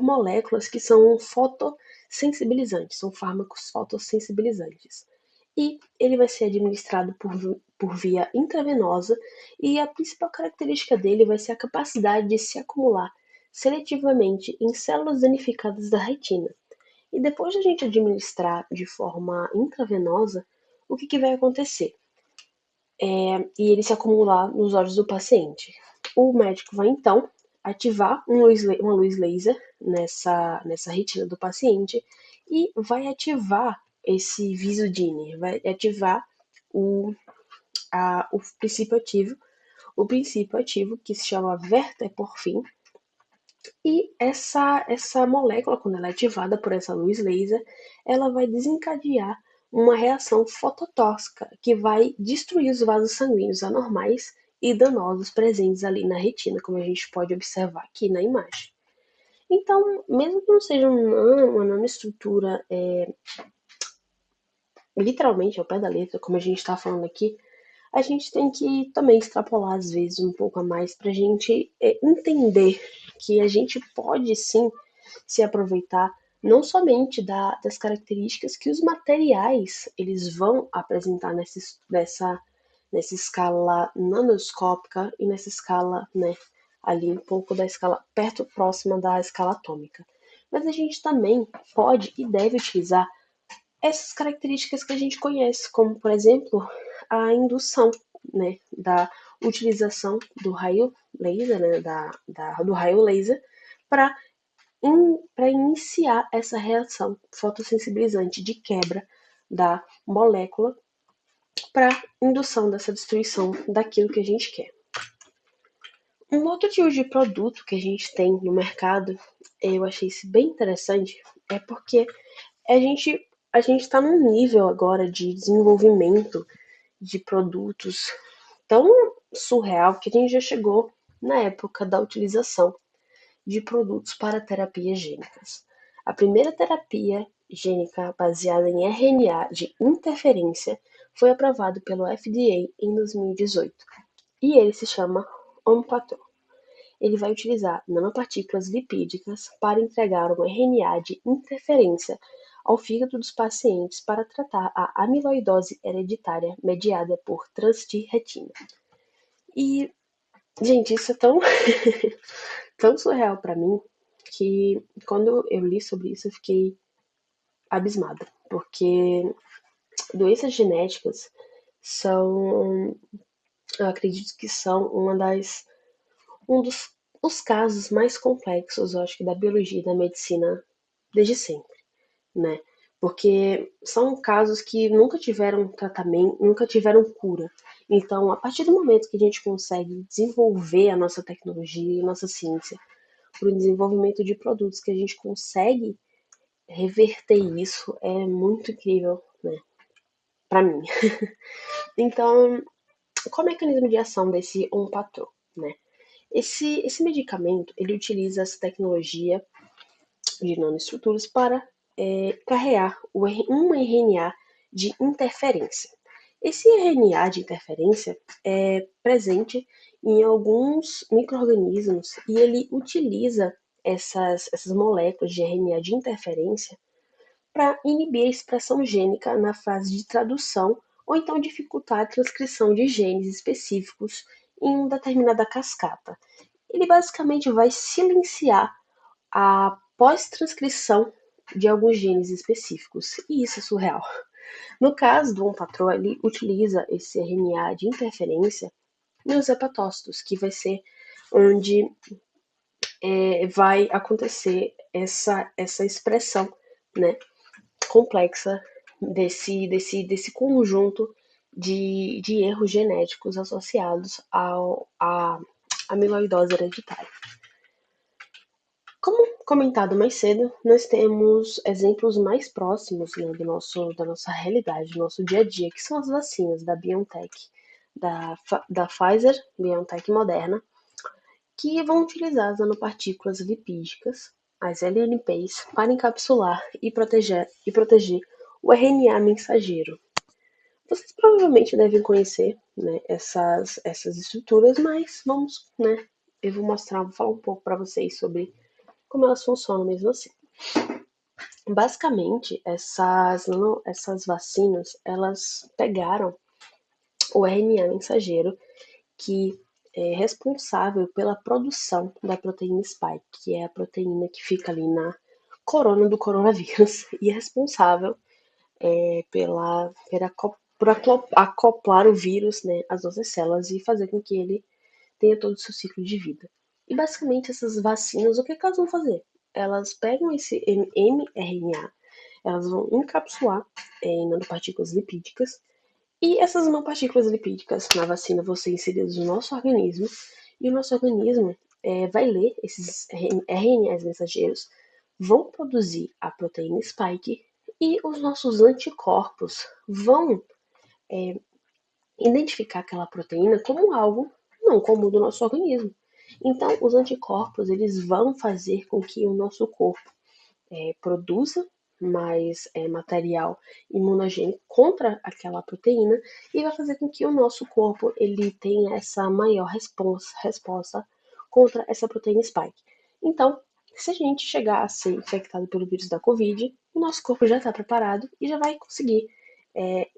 moléculas que são fotossensibilizantes, são fármacos fotossensibilizantes. E ele vai ser administrado por via intravenosa, e a principal característica dele vai ser a capacidade de se acumular seletivamente em células danificadas da retina. E depois de a gente administrar de forma intravenosa, o que vai acontecer? E ele se acumular nos olhos do paciente. O médico vai então ativar uma luz laser nessa retina do paciente e vai ativar esse Visudine, vai ativar o princípio ativo que se chama verteporfin. E essa molécula, quando ela é ativada por essa luz laser, ela vai desencadear uma reação fototóxica que vai destruir os vasos sanguíneos anormais e danosos presentes ali na retina, como a gente pode observar aqui na imagem. Então, mesmo que não seja uma nanoestrutura literalmente ao pé da letra, como a gente está falando aqui, a gente tem que também extrapolar às vezes um pouco a mais para a gente entender que a gente pode sim se aproveitar não somente das características que os materiais eles vão apresentar nessa escala nanoscópica e nessa escala, né, ali um pouco da escala perto próxima da escala atômica. Mas a gente também pode e deve utilizar essas características que a gente conhece, como por exemplo a indução, né, da utilização do raio laser, né, do raio laser para iniciar essa reação fotossensibilizante de quebra da molécula para indução dessa destruição daquilo que a gente quer. Um outro tipo de produto que a gente tem no mercado, eu achei isso bem interessante, é porque a gente a gente está num nível agora de desenvolvimento de produtos tão surreal que a gente já chegou na época da utilização de produtos para terapias gênicas. A primeira terapia gênica baseada em RNA de interferência foi aprovado pelo FDA em 2018 e ele se chama Onpattro. Ele vai utilizar nanopartículas lipídicas para entregar um RNA de interferência ao fígado dos pacientes para tratar a amiloidose hereditária mediada por transtirretina. E, gente, isso é tão, tão surreal para mim que quando eu li sobre isso eu fiquei abismada, porque doenças genéticas são, eu acredito que são um dos os casos mais complexos, eu acho que da biologia e da medicina desde sempre, né? Porque são casos que nunca tiveram tratamento, nunca tiveram cura. Então, a partir do momento que a gente consegue desenvolver a nossa tecnologia e a nossa ciência para o desenvolvimento de produtos que a gente consegue reverter isso, é muito incrível, né? Para mim. Então, qual é o mecanismo de ação desse Onpattro, né? Esse medicamento, ele utiliza essa tecnologia de nanoestruturas para carrear um RNA de interferência. Esse RNA de interferência é presente em alguns micro-organismos e ele utiliza essas moléculas de RNA de interferência para inibir a expressão gênica na fase de tradução ou então dificultar a transcrição de genes específicos em uma determinada cascata. Ele basicamente vai silenciar a pós-transcrição de alguns genes específicos, e isso é surreal. No caso do Onpattro, ele utiliza esse RNA de interferência nos hepatócitos, que vai ser onde vai acontecer essa expressão, né, complexa desse conjunto de erros genéticos associados à amiloidose hereditária. Como comentado mais cedo, nós temos exemplos mais próximos, né, da nossa realidade, do nosso dia a dia, que são as vacinas da BioNTech, da Pfizer, BioNTech e Moderna, que vão utilizar as nanopartículas lipídicas, as LNPs, para encapsular e proteger o RNA mensageiro. Vocês provavelmente devem conhecer, né, essas estruturas, mas vamos, né, eu vou falar um pouco para vocês sobre como elas funcionam mesmo assim. Basicamente, essas vacinas, elas pegaram o RNA mensageiro, que é responsável pela produção da proteína spike, que é a proteína que fica ali na corona do coronavírus e é responsável por acoplar o vírus, né, às nossas células e fazer com que ele tenha todo o seu ciclo de vida. E basicamente essas vacinas, o que elas vão fazer? Elas pegam esse mRNA, elas vão encapsular em nanopartículas lipídicas e essas nanopartículas lipídicas na vacina vão ser inseridas no nosso organismo e o nosso organismo vai ler esses RNAs mensageiros, vão produzir a proteína spike e os nossos anticorpos vão identificar aquela proteína como algo não comum do nosso organismo. Então, os anticorpos eles vão fazer com que o nosso corpo produza mais material imunogênico contra aquela proteína e vai fazer com que o nosso corpo ele tenha essa maior resposta contra essa proteína spike. Então, se a gente chegar a ser infectado pelo vírus da Covid, o nosso corpo já está preparado e já vai conseguir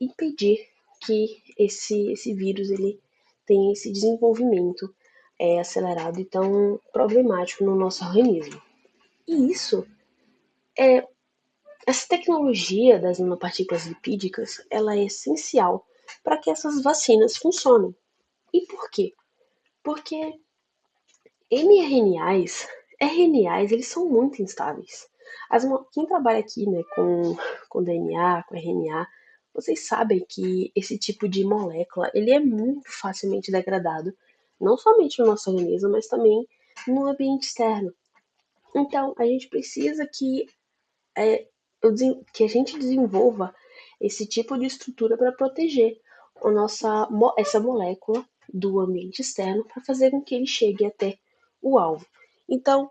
impedir que esse vírus ele tenha esse desenvolvimento acelerado e tão problemático no nosso organismo. E isso essa tecnologia das nanopartículas lipídicas, ela é essencial para que essas vacinas funcionem. E por quê? Porque mRNAs, RNAs, eles são muito instáveis. Quem trabalha aqui, né, com DNA, com RNA, vocês sabem que esse tipo de molécula, ele é muito facilmente degradado, não somente no nosso organismo, mas também no ambiente externo. Então, a gente precisa é, que a gente desenvolva esse tipo de estrutura para proteger essa molécula do ambiente externo para fazer com que ele chegue até o alvo. Então,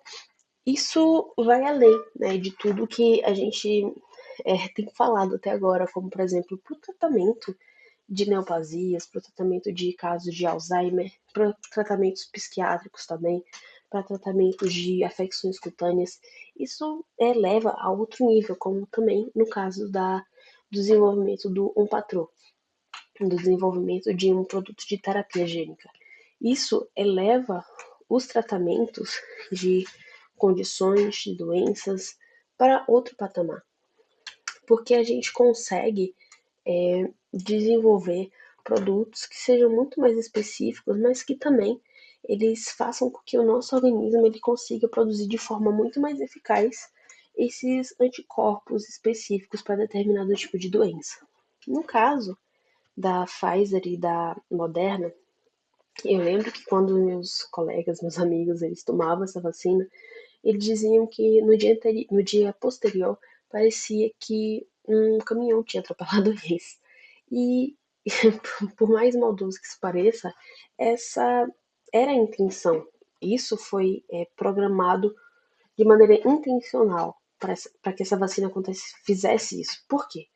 isso vai além, né, de tudo que a gente tem falado até agora, como, por exemplo, para o tratamento de neoplasias, para o tratamento de casos de Alzheimer, para tratamentos psiquiátricos também, para tratamentos de afecções cutâneas. Isso leva a outro nível, como também no caso do desenvolvimento do Onpatro, do desenvolvimento de um produto de terapia gênica. Isso eleva os tratamentos de condições, de doenças, para outro patamar, porque a gente consegue desenvolver produtos que sejam muito mais específicos, mas que também eles façam com que o nosso organismo ele consiga produzir de forma muito mais eficaz esses anticorpos específicos para determinado tipo de doença. No caso da Pfizer e da Moderna, eu lembro que quando meus colegas, meus amigos, eles tomavam essa vacina, eles diziam que no dia posterior parecia que um caminhão tinha atropelado eles. E por mais maldoso que isso pareça, essa era a intenção. Isso foi programado de maneira intencional para que essa vacina fizesse isso. Por quê?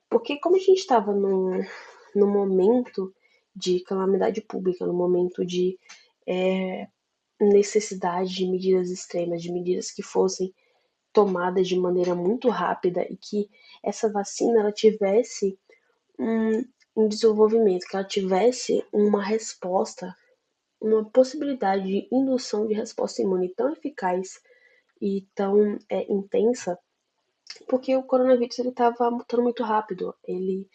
Porque como a gente estava num momento de calamidade pública, num momento de necessidade de medidas extremas, de medidas que fossem tomadas de maneira muito rápida e que essa vacina ela tivesse um desenvolvimento, que ela tivesse uma resposta, uma possibilidade de indução de resposta imune tão eficaz e tão intensa, porque o coronavírus ele estava mutando muito rápido. Ele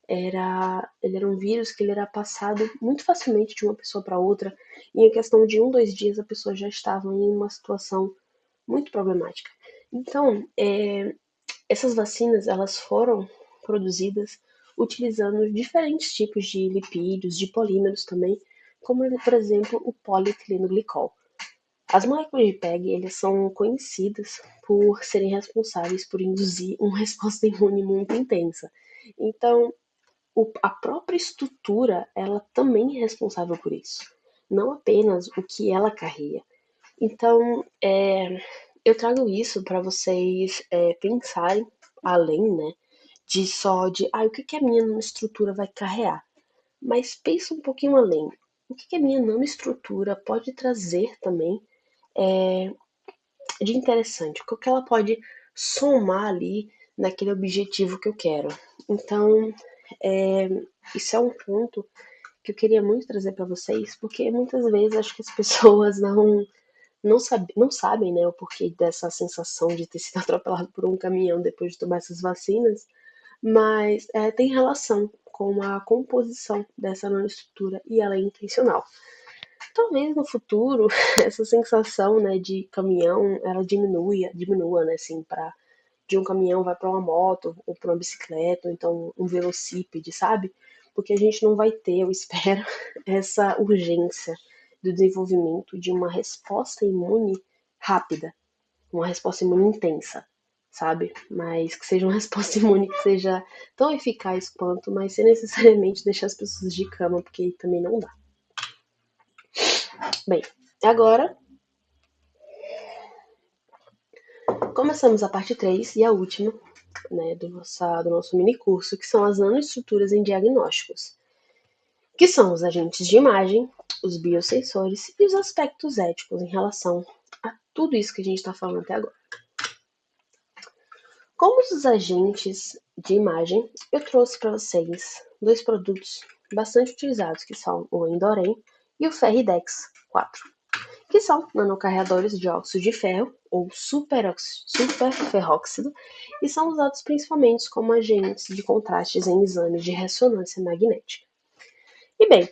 era um vírus que ele era passado muito facilmente de uma pessoa para outra, e em questão de 2 dias a pessoa já estava em uma situação muito problemática. Então, essas vacinas elas foram produzidas utilizando diferentes tipos de lipídios, de polímeros também, como por exemplo o polietileno glicol. As moléculas de PEG eles são conhecidas por serem responsáveis por induzir uma resposta imune muito intensa. Então, a própria estrutura ela também é responsável por isso, não apenas o que ela carrega. Então, eu trago isso para vocês pensarem além, né, o que que a minha nanoestrutura vai carregar. Mas pensa um pouquinho além. O que que a minha nanoestrutura pode trazer também de interessante? O que ela pode somar ali naquele objetivo que eu quero? Então, é, isso é um ponto que eu queria muito trazer para vocês, porque muitas vezes acho que as pessoas não sabem, né, o porquê dessa sensação de ter sido atropelado por um caminhão depois de tomar essas vacinas, mas tem relação com a composição dessa nanoestrutura e ela é intencional. Talvez no futuro essa sensação, né, de caminhão, ela diminua, né, assim, para de um caminhão vai para uma moto ou para uma bicicleta, ou então um velocípede, sabe? Porque a gente não vai ter, eu espero, essa urgência do desenvolvimento de uma resposta imune rápida, uma resposta imune intensa, sabe? Mas que seja uma resposta imune que seja tão eficaz quanto, mas sem necessariamente deixar as pessoas de cama, porque também não dá. Bem, agora começamos a parte 3 e a última, né, do nosso mini curso, que são as nanoestruturas em diagnósticos, que são os agentes de imagem, os biosensores e os aspectos éticos em relação a tudo isso que a gente está falando até agora. Como os agentes de imagem, eu trouxe para vocês dois produtos bastante utilizados, que são o Endorem e o Ferridex 4, que são nanocarreadores de óxido de ferro, ou superferróxido, e são usados principalmente como agentes de contrastes em exames de ressonância magnética. E bem,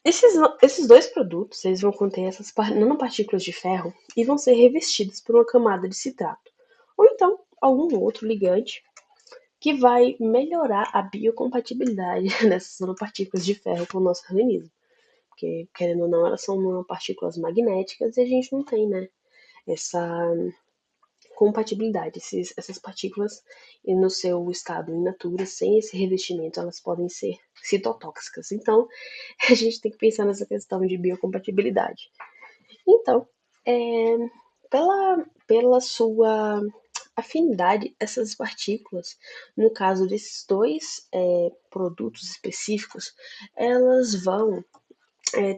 esses dois produtos eles vão conter essas nanopartículas de ferro e vão ser revestidos por uma camada de citrato, ou então algum outro ligante que vai melhorar a biocompatibilidade dessas nanopartículas de ferro com o nosso organismo. Porque, querendo ou não, elas são nanopartículas magnéticas e a gente não tem, né, essa compatibilidade. Essas partículas, no seu estado in natura, sem esse revestimento, elas podem ser citotóxicas. Então, a gente tem que pensar nessa questão de biocompatibilidade. Então, pela sua afinidade, essas partículas, no caso desses dois produtos específicos, elas vão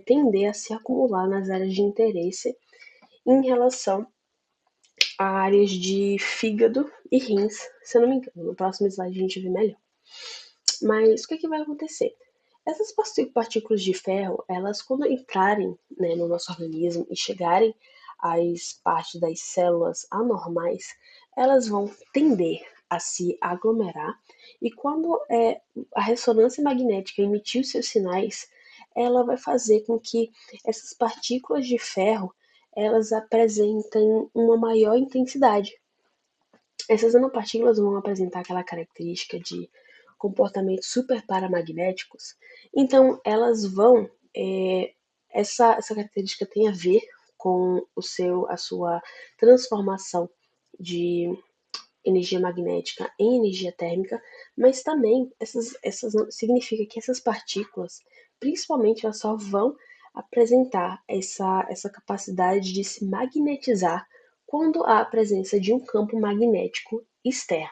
tender a se acumular nas áreas de interesse em relação a áreas de fígado e rins, se eu não me engano. No próximo slide a gente vê melhor. Mas o que, que vai acontecer? Essas partículas de ferro, elas quando entrarem, né, no nosso organismo e chegarem às partes das células anormais, elas vão tender a se aglomerar e quando a ressonância magnética emitir os seus sinais, ela vai fazer com que essas partículas de ferro elas apresentem uma maior intensidade. Essas nanopartículas vão apresentar aquela característica de comportamentos super paramagnéticos, então elas vão essa característica tem a ver com a sua transformação de energia magnética em energia térmica, mas também essas significa que essas partículas, principalmente, elas só vão apresentar essa capacidade de se magnetizar quando há a presença de um campo magnético externo.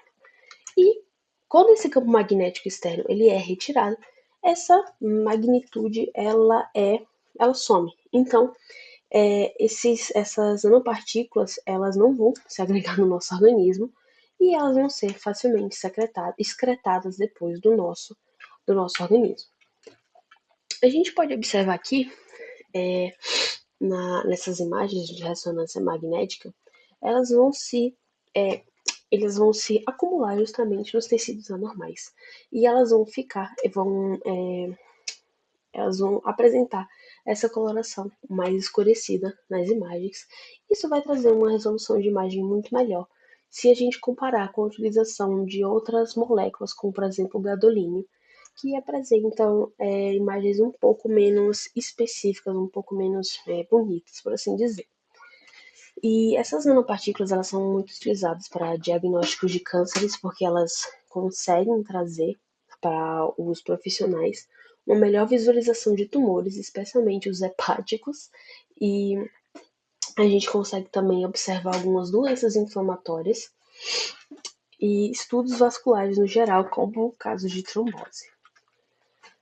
E quando esse campo magnético externo ele é retirado, essa magnitude ela some. Então, essas nanopartículas elas não vão se agregar no nosso organismo e elas vão ser facilmente excretadas depois do nosso organismo. A gente pode observar aqui, nessas imagens de ressonância magnética, elas vão se eles vão se acumular justamente nos tecidos anormais e elas vão apresentar essa coloração mais escurecida nas imagens. Isso vai trazer uma resolução de imagem muito melhor se a gente comparar com a utilização de outras moléculas, como por exemplo o gadolínio, que apresentam imagens um pouco menos específicas, um pouco menos bonitas, por assim dizer. E essas nanopartículas elas são muito utilizadas para diagnósticos de cânceres, porque elas conseguem trazer para os profissionais uma melhor visualização de tumores, especialmente os hepáticos, e a gente consegue também observar algumas doenças inflamatórias e estudos vasculares no geral, como casos de trombose.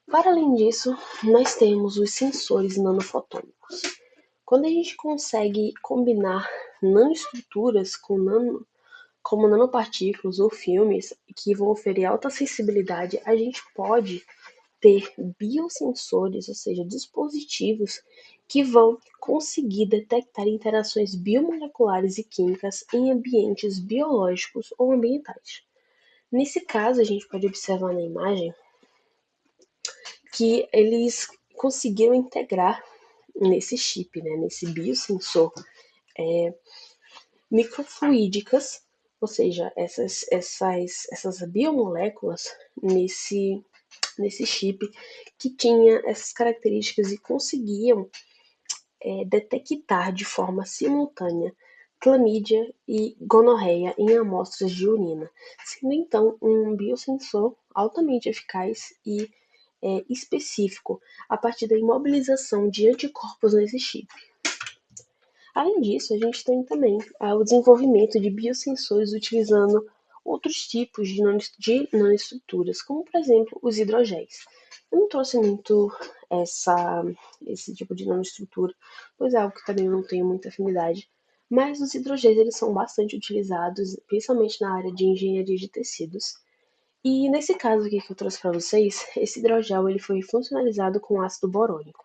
Para além disso, nós temos os sensores nanofotônicos. Quando a gente consegue combinar nanoestruturas como nanopartículas ou filmes que vão oferecer alta sensibilidade, a gente pode ter biosensores, ou seja, dispositivos que vão conseguir detectar interações biomoleculares e químicas em ambientes biológicos ou ambientais. Nesse caso, a gente pode observar na imagem que eles conseguiram integrar nesse chip, né, nesse biosensor, microfluídicas, ou seja, essas biomoléculas nesse chip que tinha essas características e conseguiam detectar de forma simultânea clamídia e gonorreia em amostras de urina, sendo então um biosensor altamente eficaz e específico a partir da imobilização de anticorpos nesse chip. Além disso, a gente tem também o desenvolvimento de biosensores utilizando outros tipos de nanoestruturas, como por exemplo os hidrogéis. Eu não trouxe muito esse tipo de nanoestrutura, pois é algo que também eu não tenho muita afinidade, mas os hidrogéis eles são bastante utilizados, principalmente na área de engenharia de tecidos. E nesse caso aqui que eu trouxe para vocês, esse hidrogel ele foi funcionalizado com ácido borônico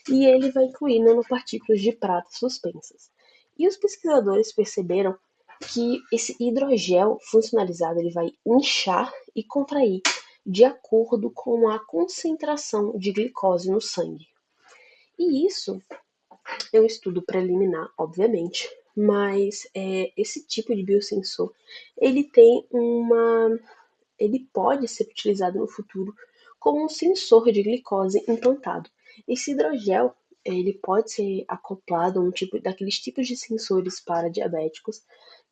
e ele vai incluir nanopartículas de prata suspensas. E os pesquisadores perceberam que esse hidrogel funcionalizado ele vai inchar e contrair de acordo com a concentração de glicose no sangue. E isso é um estudo preliminar, obviamente, mas esse tipo de biosensor ele tem ele pode ser utilizado no futuro como um sensor de glicose implantado. Esse hidrogel ele pode ser acoplado a daqueles tipos de sensores para diabéticos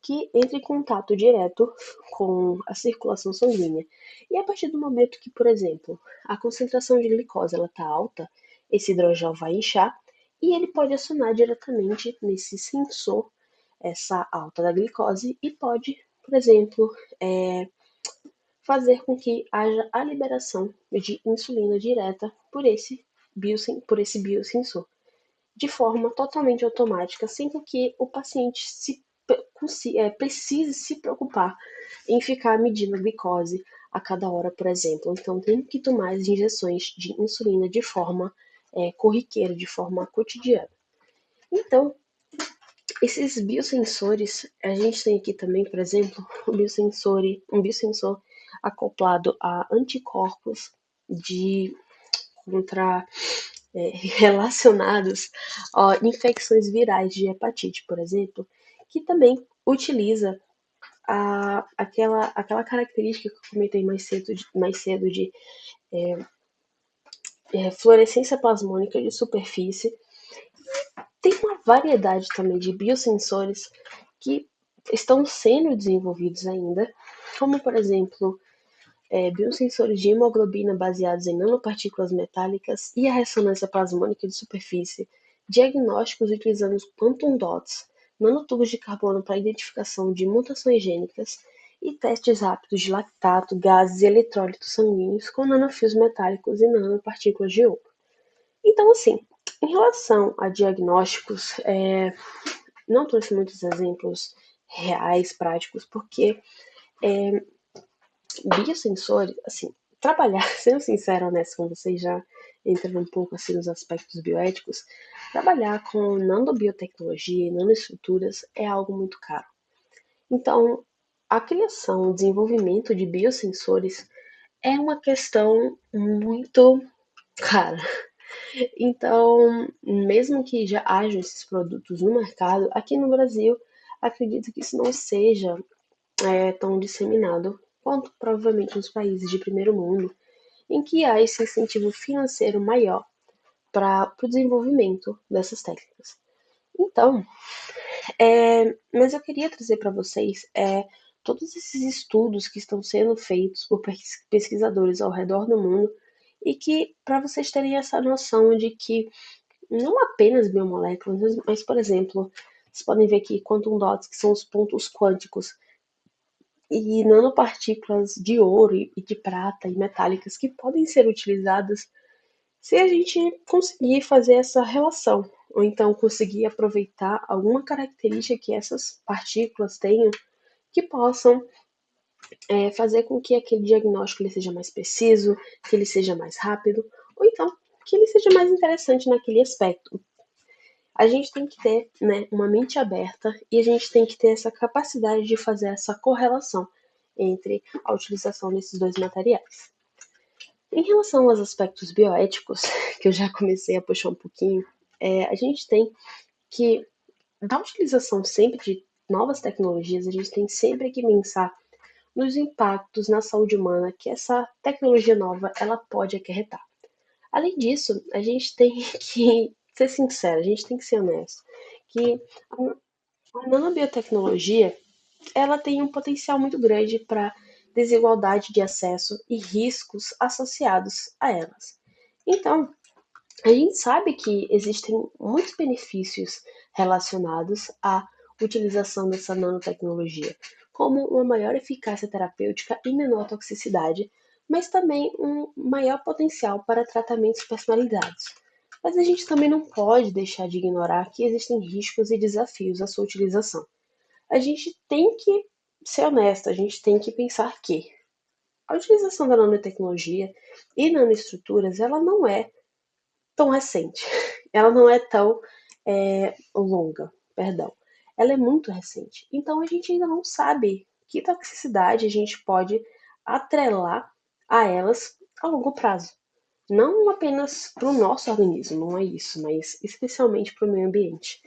que entra em contato direto com a circulação sanguínea. E a partir do momento que, por exemplo, a concentração de glicose está alta, esse hidrogel vai inchar e ele pode acionar diretamente nesse sensor essa alta da glicose e pode, por exemplo, fazer com que haja a liberação de insulina direta por esse biosensor, de forma totalmente automática, sem que o paciente precise se preocupar em ficar medindo a glicose a cada hora, por exemplo. Então, tem que tomar as injeções de insulina de forma corriqueira, de forma cotidiana. Então, esses biosensores, a gente tem aqui também, por exemplo, um biosensor acoplado a anticorpos de contra relacionados a infecções virais de hepatite, por exemplo, que também utiliza aquela característica que eu comentei mais cedo de fluorescência plasmônica de superfície. Tem uma variedade também de biosensores que estão sendo desenvolvidos ainda, como por exemplo biosensores de hemoglobina baseados em nanopartículas metálicas e a ressonância plasmônica de superfície, diagnósticos utilizando os quantum dots, nanotubos de carbono para identificação de mutações gênicas e testes rápidos de lactato, gases e eletrólitos sanguíneos com nanofios metálicos e nanopartículas de ouro. Então, assim, em relação a diagnósticos, não trouxe muitos exemplos reais, práticos, porque biosensores, assim, trabalhar, sendo sincero, honesto com vocês, já entrando um pouco assim nos aspectos bioéticos, trabalhar com nanobiotecnologia e nanoestruturas é algo muito caro. Então, a criação, o desenvolvimento de biosensores é uma questão muito cara. Então, mesmo que já hajam esses produtos no mercado, aqui no Brasil, acredito que isso não seja tão disseminado quanto provavelmente nos países de primeiro mundo, em que há esse incentivo financeiro maior para o desenvolvimento dessas técnicas. Então, mas eu queria trazer para vocês todos esses estudos que estão sendo feitos por pesquisadores ao redor do mundo e que, para vocês terem essa noção de que não apenas biomoléculas, mas, por exemplo, vocês podem ver aqui quantum dots, que são os pontos quânticos e nanopartículas de ouro e de prata e metálicas que podem ser utilizadas se a gente conseguir fazer essa relação, ou então conseguir aproveitar alguma característica que essas partículas tenham que possam fazer com que aquele diagnóstico ele seja mais preciso, que ele seja mais rápido, ou então que ele seja mais interessante naquele aspecto. A gente tem que ter, né, uma mente aberta e a gente tem que ter essa capacidade de fazer essa correlação entre a utilização desses dois materiais. Em relação aos aspectos bioéticos, que eu já comecei a puxar um pouquinho, a gente tem que, da utilização sempre de novas tecnologias, a gente tem sempre que pensar nos impactos na saúde humana que essa tecnologia nova ela pode acarretar. Além disso, a gente tem que ser sincero, a gente tem que ser honesto, que a nanobiotecnologia ela tem um potencial muito grande para desigualdade de acesso e riscos associados a elas. Então, a gente sabe que existem muitos benefícios relacionados à utilização dessa nanotecnologia, como uma maior eficácia terapêutica e menor toxicidade, mas também um maior potencial para tratamentos personalizados. Mas a gente também não pode deixar de ignorar que existem riscos e desafios à sua utilização. A gente tem que ser honesto, a gente tem que pensar que a utilização da nanotecnologia e nanoestruturas, ela não é tão recente. Ela não é tão longa, perdão. Ela é muito recente. Então a gente ainda não sabe que toxicidade a gente pode atrelar a elas a longo prazo. Não apenas para o nosso organismo, não é isso, mas especialmente para o meio ambiente.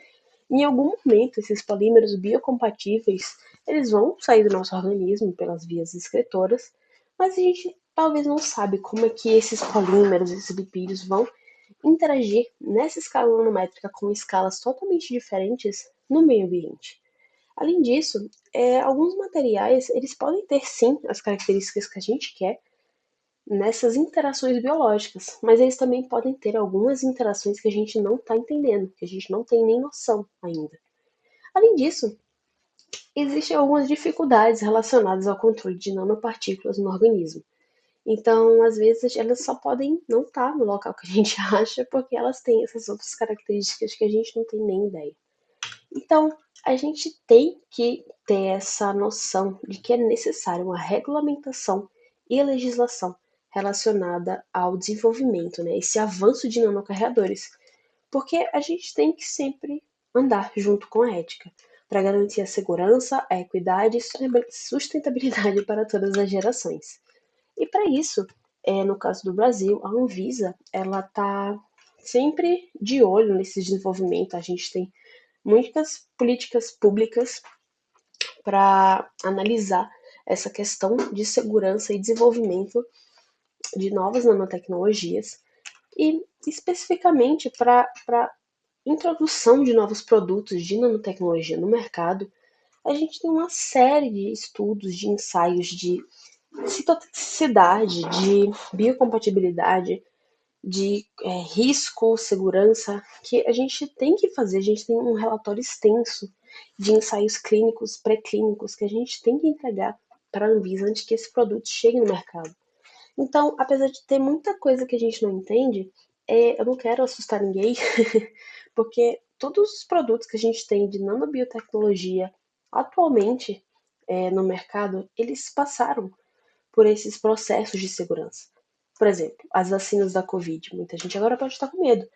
Em algum momento, esses polímeros biocompatíveis, eles vão sair do nosso organismo pelas vias excretoras, mas a gente talvez não sabe como é que esses polímeros, esses lipídios vão interagir nessa escala nanométrica com escalas totalmente diferentes no meio ambiente. Além disso, alguns materiais eles podem ter sim as características que a gente quer nessas interações biológicas, mas eles também podem ter algumas interações que a gente não está entendendo, que a gente não tem nem noção ainda. Além disso, existem algumas dificuldades relacionadas ao controle de nanopartículas no organismo. Então, às vezes, elas só podem não estar no local que a gente acha, porque elas têm essas outras características que a gente não tem nem ideia. Então, a gente tem que ter essa noção de que é necessário uma regulamentação e legislação relacionada ao desenvolvimento, né, esse avanço de nanocarreadores, porque a gente tem que sempre andar junto com a ética, para garantir a segurança, a equidade e sustentabilidade para todas as gerações. E para isso, no caso do Brasil, a Anvisa, ela está sempre de olho nesse desenvolvimento. A gente tem muitas políticas públicas para analisar essa questão de segurança e desenvolvimento de novas nanotecnologias e especificamente para introdução de novos produtos de nanotecnologia no mercado. A gente tem uma série de estudos, de ensaios de citotoxicidade, de biocompatibilidade, de risco, segurança, que a gente tem que fazer. A gente tem um relatório extenso de ensaios clínicos, pré-clínicos, que a gente tem que entregar para a Anvisa antes que esse produto chegue no mercado. Então, apesar de ter muita coisa que a gente não entende, eu não quero assustar ninguém, porque todos os produtos que a gente tem de nanobiotecnologia atualmente no mercado, eles passaram por esses processos de segurança. Por exemplo, as vacinas da Covid. Muita gente agora pode estar com medo,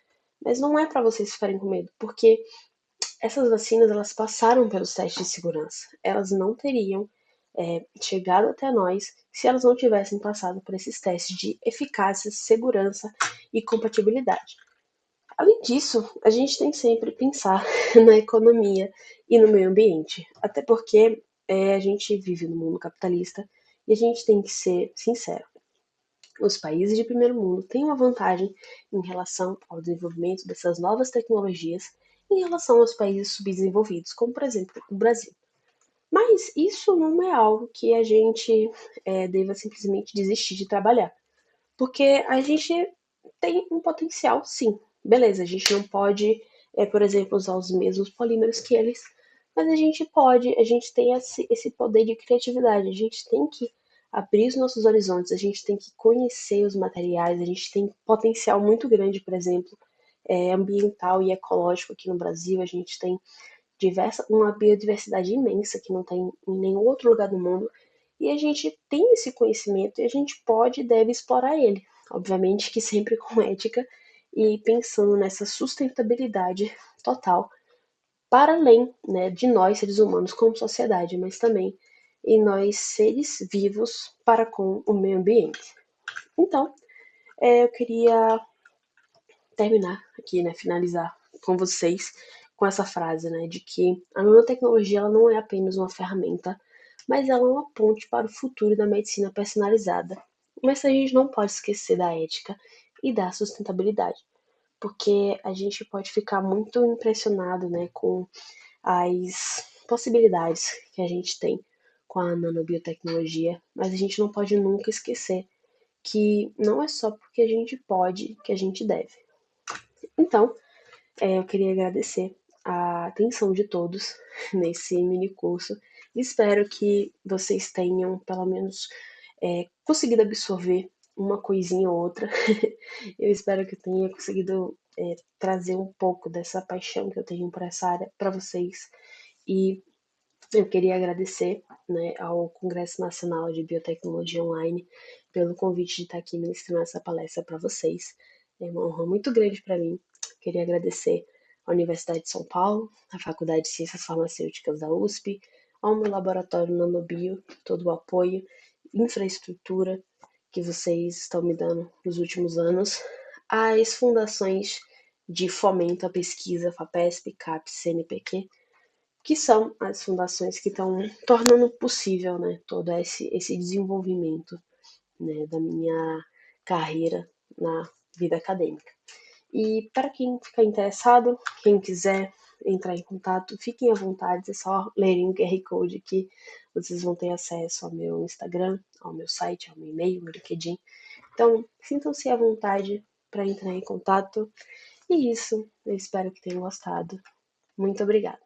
mas não é para vocês ficarem com medo, porque essas vacinas elas passaram pelos testes de segurança. Elas não teriam chegado até nós se elas não tivessem passado por esses testes de eficácia, segurança e compatibilidade. Além disso, a gente tem sempre que pensar na economia e no meio ambiente, até porque a gente vive no mundo capitalista e a gente tem que ser sincero. Os países de primeiro mundo têm uma vantagem em relação ao desenvolvimento dessas novas tecnologias em relação aos países subdesenvolvidos, como por exemplo o Brasil. Mas isso não é algo que a gente deva simplesmente desistir de trabalhar, porque a gente tem um potencial, sim. Beleza, a gente não pode, por exemplo, usar os mesmos polímeros que eles, Mas a gente tem esse poder de criatividade, a gente tem que abrir os nossos horizontes, a gente tem que conhecer os materiais, a gente tem potencial muito grande, por exemplo, ambiental e ecológico aqui no Brasil, a gente tem uma biodiversidade imensa que não tem em nenhum outro lugar do mundo, e a gente tem esse conhecimento e a gente pode e deve explorar ele. Obviamente que sempre com ética e pensando nessa sustentabilidade total, para além, né, de nós, seres humanos, como sociedade, mas também em nós, seres vivos, para com o meio ambiente. Então, eu queria terminar aqui, né, finalizar com vocês com essa frase, né, de que a nanotecnologia ela não é apenas uma ferramenta, mas ela é uma ponte para o futuro da medicina personalizada. Mas a gente não pode esquecer da ética e da sustentabilidade, porque a gente pode ficar muito impressionado, né, com as possibilidades que a gente tem com a nanobiotecnologia, mas a gente não pode nunca esquecer que não é só porque a gente pode que a gente deve. Então, eu queria agradecer a atenção de todos nesse mini curso. Espero que vocês tenham, pelo menos, conseguido absorver uma coisinha ou outra. Eu espero que eu tenha conseguido trazer um pouco dessa paixão que eu tenho por essa área para vocês. E eu queria agradecer, né, ao Congresso Nacional de Biotecnologia Online pelo convite de estar aqui ministrando essa palestra para vocês. É uma honra muito grande para mim. Queria agradecer à Universidade de São Paulo, à Faculdade de Ciências Farmacêuticas da USP, ao meu laboratório Nanobio, todo o apoio, infraestrutura que vocês estão me dando nos últimos anos, às fundações de fomento à pesquisa, FAPESP, CAPES, CNPq, que são as fundações que estão tornando possível, né, todo esse desenvolvimento, né, da minha carreira na vida acadêmica. E para quem ficar interessado, quem quiser entrar em contato, fiquem à vontade, é só lerem o QR Code que vocês vão ter acesso ao meu Instagram, ao meu site, ao meu e-mail, ao meu LinkedIn. Então, sintam-se à vontade para entrar em contato. E isso, eu espero que tenham gostado. Muito obrigada.